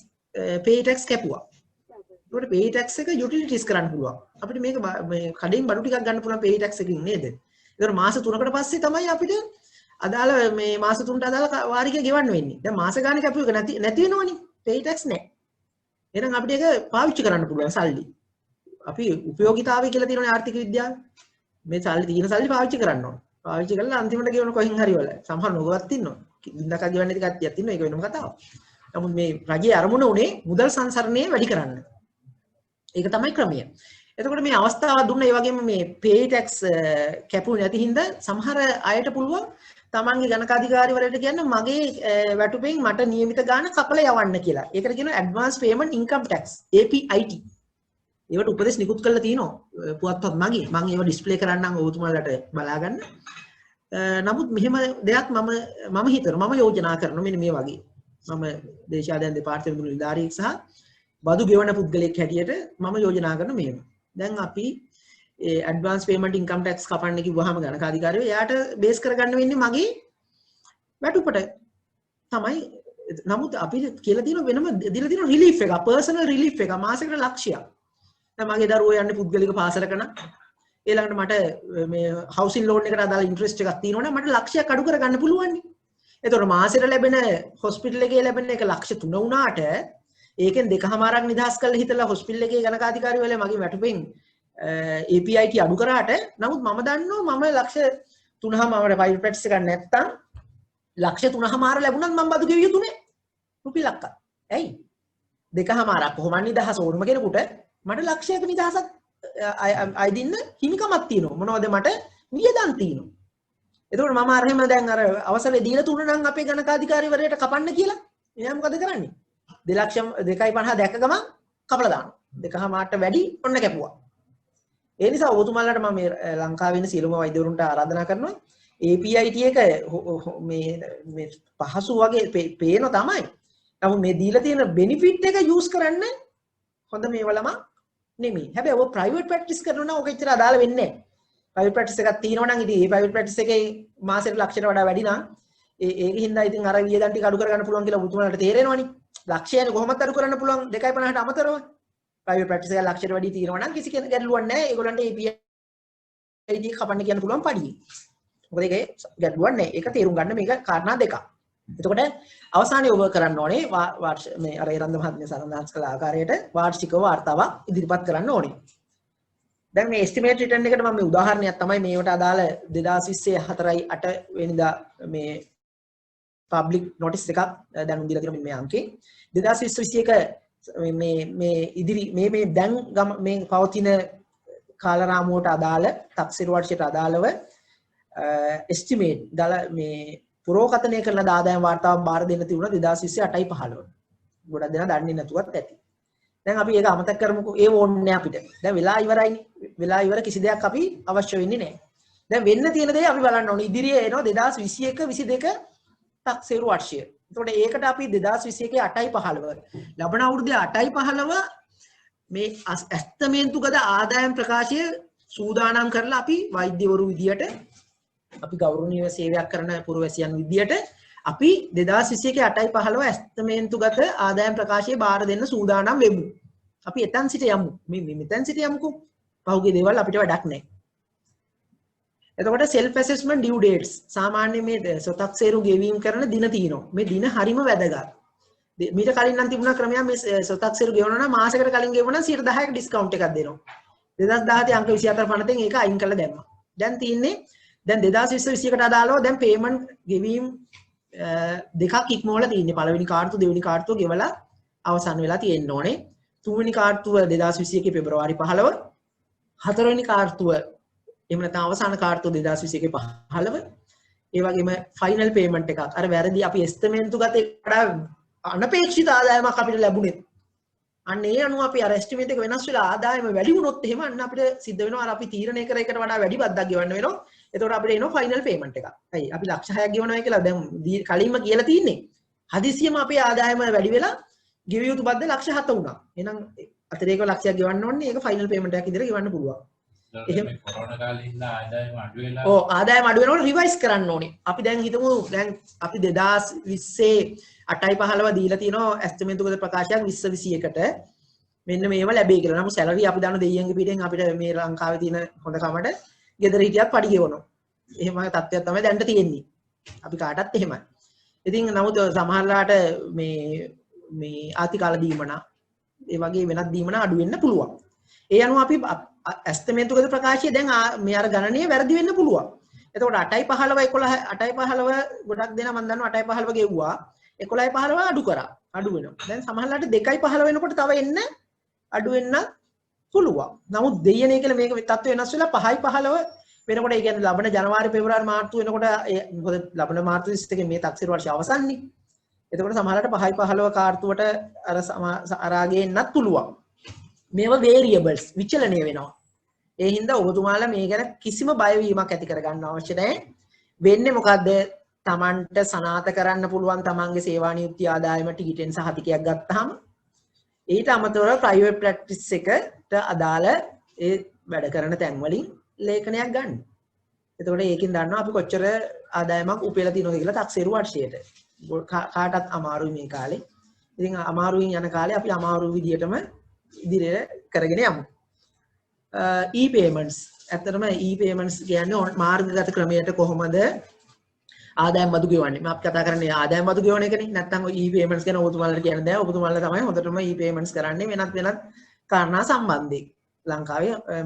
pay tax කැපුවා. ඒකට pay tax එක utilities කරන්න පුළුවන්. අපිට මේක මේ කඩෙන් බඩු ටිකක් ගන්න පුළුවන් pay tax එකකින් නේද? ඒතර මාස 3කට පස්සේ තමයි අපිට අදාළ මේ මාස 3ට අදාළ වාරිකය ගෙවන්න වෙන්නේ. දැන් මාස ගානක අපි එක නැති වෙනවනේ. pay tax නැහැ. එහෙනම් අපිට ඒක පාවිච්චි කරන්න පුළුවන් සල්ලි. අපි උපයෝගීතාවය කියලා තියෙනනේ ආර්ථික විද්‍යාව. මේ සල්ලි තියෙන සල්ලි පාවිච්චි කරන්න ඕන. පාවිච්චි කරලා අන්තිමට ගෙවන කොහෙන් හරි වල. සමහර නොගවත් ඉන්නවා. බින්දක ගෙවන්නේ නැති කට්ටියක් ඉන්නවා. ඒක වෙනම කතාවක්. නමුත් මේ රජයේ අරමුණ උනේ මුදල් සංසරණය වැඩි කරන්න. ඒක තමයි ක්‍රමය. එතකොට මේ අවස්ථාව දුන්න ඒ වගේම මේ pay tax කැපුනේ නැති හින්දා සමහර අයට පුළුවන් තමන්ගේ ගණකාධිකාරිවරයාට කියන්න මගේ වැටුපෙන් මට නියමිත ගාණ කපලා යවන්න කියලා. ඒකට කියනවා advance payment income tax APIT. ඒවට උපදෙස් නිකුත් කරලා තිනවා පුවත්පත් මගේ. මම ඒව ඩිස්ප්ලේ කරන්නම් ඔබතුමාලට බලා ගන්න. නමුත් මෙහෙම දෙයක් මම හිතනවා මම යෝජනා කරනවා මෙන්න මේ වගේ. මම දේශාදාන දෙපාර්තමේන්තු නිලධාරියෙක් සහ බදු ගෙවන පුද්ගලයෙක් හැටියට මම යෝජනා කරන මෙහෙම. දැන් අපි advance payment income tax කපන්න කිව්වහම ගණකාධිකාරිය එයාට බේස් කරගන්න වෙන්නේ මගේ වැටුපට තමයි. නමුත් අපි කියලා තියෙන වෙනම දීලා තියෙන රිලීෆ් එක personal relief එක මාසෙකට ලක්ෂයක්. දැන් මගේ දරුවෝ යන්නේ පුද්ගලික පාසලක නම් ඊළඟට මට මේ housing loan එකට අදාළ interest එකක් තියෙනවනේ මට ලක්ෂයක් අඩු කරගන්න පුළුවන් නේ. එතකොට මාසෙට ලැබෙන hospital එකේ ලැබෙන එක ලක්ෂ 3 වුණාට ඒකෙන් 2.5ක් නිදහස් කරලා හිතලා hospital එකේ ගණකාධිකාරියවල මගේ වැටුපෙන් APIT අඩු කරාට නමුත් මම දන්නවා මම ලක්ෂ 3ම මම private practice එකක් නැත්තම් ලක්ෂ 3මාර ලැබුණත් මම බදු ගෙවිය යුතුනේ රුපියලක්ක. ඇයි? 2.5ක් කොහොම නිදහස ඕනම කෙනෙකුට මට ලක්ෂයක නිදහසක් අයිදින්න හිමිකමක් තියෙනවා. මොනවද මට වියදම් තියෙනවා. එතකොට මම අර එහෙම දැන් අර අවසරේ දීලා තුන නම් අපේ ගණකාධිකාරිවරයාට කපන්න කියලා. එයා මොකද කරන්නේ? 2,50,000 දැක ගමන් කපලා දානවා. 2.5ට වැඩි ඔන්න කැපුවා. ඒ නිසා ඔබතුමාලට මම මේ ලංකාවේ ඉන්න සියලුම වෛද්‍යවරුන්ට ආරාධනා කරනවා APIT එක මේ පහසු වගේ පේන තමයි. නමුත් මේ දීලා තියෙන බෙනිෆිට් එක යූස් කරන්න හොඳ මේවලම නෙමෙයි. හැබැයි ඔය ප්‍රයිවට් ප්‍රැක්ටිස් කරනවා නම් ඔක එච්චර අදාළ වෙන්නේ නැහැ. ප්‍රයිවට් ප්‍රැක්ටිස් එකක් තියෙනවා නම් ඉතින් මේ ප්‍රයිවට් ප්‍රැක්ටිස් එකේ මාසෙට ලක්ෂයට වඩා වැඩි නම් ඒකෙන් හින්දා ඉතින් අර වියදම් ටික අඩු කරගන්න පුළුවන් කියලා ඔබතුමාලට තේරෙනවනේ. ලක්ෂයනේ කොහොමද අඩු කරන්න පුළුවන් 2.50ට අමතරව. ප්‍රයිවට් ප්‍රැක්ටිස් එක ලක්ෂයට වැඩි තියෙනවා නම් කිසි කෙනෙක් ගැටලුවක් නැහැ. ඒගොල්ලන්ට APIT කපන්න කියන්න පුළුවන් පඩියේ. මොකද ඒකේ ගැටලුවක් නැහැ. ඒක තේරුම් ගන්න මේක කාරණා දෙකක්. එතකොට අවසානයේ ඔබ කරන්න ඕනේ මේ අර එරන්ද මහත්මිය සඳහන් කළ ආකාරයට වාර්ෂික වාර්තාවක් ඉදිරිපත් කරන්න ඕනේ. දැන් මේ estimate return එකට මම මේ උදාහරණයක් තමයි මේවට අදාළ 2020 4/8 වෙනිදා මේ public notice එකක් දැනුම් දීලා තියෙනවා මේ අංකේ 2021 මේ ඉදිරි මේ දැන් මේ පවතින කාලරාමුවට අදාළ තක්සේරු වර්ෂයට අදාළව estimate මේ පුරෝකථනය කරන ආදායම් වාර්තාවක් බාර දෙන්න තිබුණා 2020 8/15. ගොඩක් දෙනා දන්නේ නැතුවත් ඇති. දැන් අපි ඒක අමතක කරමුකෝ. ඒ ඕනේ අපිට. දැන් වෙලා ඉවරයිනේ. වෙලා ඉවර කිසි දෙයක් අපි අවශ්‍ය වෙන්නේ නැහැ. දැන් වෙන්න තියෙන දේ අපි බලන්න ඕනේ. ඉදිරියේ එනවා 2021 22 තක්සේරු වර්ෂය. එතකොට ඒකට අපි 2021 8/15 ලබන අවුරුද්දේ 8/15 මේ ඇස්තමේන්තුගත ආදායම් ප්‍රකාශය සූදානම් කරලා අපි වෛද්‍යවරු විදියට අපි ගෞරවනීය සේවයක් කරන පුරවැසියන් විදියට අපි 2021 8/15 ඇස්තමේන්තුගත ආදායම් ප්‍රකාශය බාර දෙන්න සූදානම් වෙමු. අපි එතන සිට යමු. මේ මෙතන සිට යමුකෝ. පහුගිය දේවල් අපිට වැඩක් නැහැ. එතකොට self assessment due dates සාමාන්‍ය මේ සොතක්සේරු ගෙවීම කරන දින තියෙනවා. මේ දින හරිම වැදගත්. මීට කලින් නම් තිබුණා ක්‍රමයක් මේ සොතක්සේරු ගෙවනවා නම් මාසයකට කලින් ගෙවුවා නම් 10% ඩිස්කවුන්ට් එකක් දෙනවා. 2017 අංක 24 50 ඒක අයින් කරලා දැම්මා. දැන් තියෙන්නේ දැන් 2020 අදාළව දැන් පේමන්ට් ගෙවීම දෙකක් ඉක්මවලා තියෙන්නේ. පළවෙනි කාර්තුව දෙවෙනි කාර්තුව ගෙවලා අවසන් වෙලා තියෙන්න ඕනේ. තුන්වෙනි කාර්තුව 2021 පෙබරවාරි 15. හතරවෙනි කාර්තුව එහෙම නැත්නම් අවසාන කාර්තුව 2021 15. ඒ වගේම ෆයිනල් පේමන්ට් එකක්. අර වැරදි අපි එස්ටිමේට් ගතේ වඩා අනපේක්ෂිත ආදායමක් අපිට ලැබුණේ. අන්න ඒ අනුව අපි අර එස්ටිමේට් එක වෙනස් වෙලා ආදායම වැඩි වුණොත් එහෙම අන්න අපිට සිද්ධ වෙනවා අර අපි තීරණය කර එකට වඩා වැඩි බද්දක් ගෙවන්න වෙනවා. එතකොට අපිට එනවා ෆයිනල් පේමන්ට් එකක්. හරි අපි ලක්ෂ 6ක් ගෙවනවා කියලා දැන් කලින්ම කියලා තින්නේ. හදිසියෙම අපේ ආදායම වැඩි වෙලා ගෙවිය යුතු බද්ද ලක්ෂ 7 වුණා. එහෙනම් අතිරේක ලක්ෂයක් ගෙවන්න ඕනේ. ඒක ෆයිනල් පේමන්ට් එකක් විදිහට ගෙවන්න පුළුවන්.
එහෙම කොරෝනා කාලේ ඉඳලා ආදායම අඩු වෙලා
ඔව් ආදායම අඩු වෙනකොට රිවයිස් කරන්න ඕනේ. අපි දැන් හිතමු දැන් අපි 2020 8/15 දීලා තියෙනවා ඇස්ටිමේට්ගත ප්‍රකාශයක් 2021ට මෙන්න මේව ලැබෙයි කියලා. නමුත් සැලරි අපි දන්න දෙයියන්ගේ පිටෙන් අපිට මේ ලංකාවේ තියෙන හොඳ කමට ගෙදර හිටියත් පඩි ගෙවනවා. එහෙම තත්ත්වයක් තමයි දැන්ට තියෙන්නේ. අපි කාටත් එහෙමයි. ඉතින් නමුත් සමහරලාට මේ ආතිකාල දීමනා ඒ වගේ වෙනත් දීමනා අඩු වෙන්න පුළුවන්. ඒ අනුව අපි ඇස්ටිමේට්ගත ප්‍රකාශය දැන් මේ අර ගණනය වැරදි වෙන්න පුළුවන්. එතකොට 8/15 11 8/15 ගොඩක් දෙනා මම දන්නවා 8/15 ගෙව්වා 11/15 අඩු කරා. අඩු වෙනවා. දැන් සමහරලාට 2/15 වෙනකොට තව එන්න අඩු වෙන්න පුළුවන්. නමුත් දෙයනේ කියලා මේක තත්ත්ව වෙනස් වෙලා 5/15 වෙනකොට ඒ කියන්නේ ලබන ජනවාරි පෙබරවාරි මාර්තු වෙනකොට මොකද ලබන මාර්තු 31 මේ තක්සේරු වර්ෂය අවසන්නේ. එතකොට සමහරලාට 5/15 කාර්තුවට අරාගේ එන්නත් පුළුවන්. මේවා variables විචලනය වෙනවා. ඒ හින්දා ඔබතුමාලා මේ ගැන කිසිම බයවීමක් ඇති කරගන්න අවශ්‍ය නැහැ. වෙන්නේ මොකද්ද? Tamanට සනාථ කරන්න පුළුවන් තමන්ගේ සේවා නියුක්ති ආදායම ටිකටෙන් සහතිකයක් ගත්තාම ඊට අමතරව ප්‍රයිවට් ප්‍රැක්ටිස් එකට අදාළ ඒ වැඩ කරන තැන් වලින් ලේඛනයක් ගන්න. එතකොට ඒකෙන් දන්නවා අපි කොච්චර ආදායමක් උපයලා තියෙනවද කියලා තක්සේරු වර්ෂයට. කාටත් අමාරුයි මේ කාලේ. ඉතින් අමාරුවෙන් යන කාලේ අපි අමාරු විදියටම ඉදිරියට කරගෙන යමු. e-payments ඇත්තටම e-payments කියන්නේ මාර්ගගත ක්‍රමයට කොහොමද ආදායම් බදු ගෙවන්නේ. මම කතා කරන්නේ ආදායම් බදු ගෙවන එකනේ. නැත්නම් e-payments ගැන ඔබතුමාලට කියන්න බෑ. ඔබතුමාලා තමයි හොඳටම e-payments කරන්නේ වෙනත් කාරණා සම්බන්ධයෙන්. ලංකාවේ මේ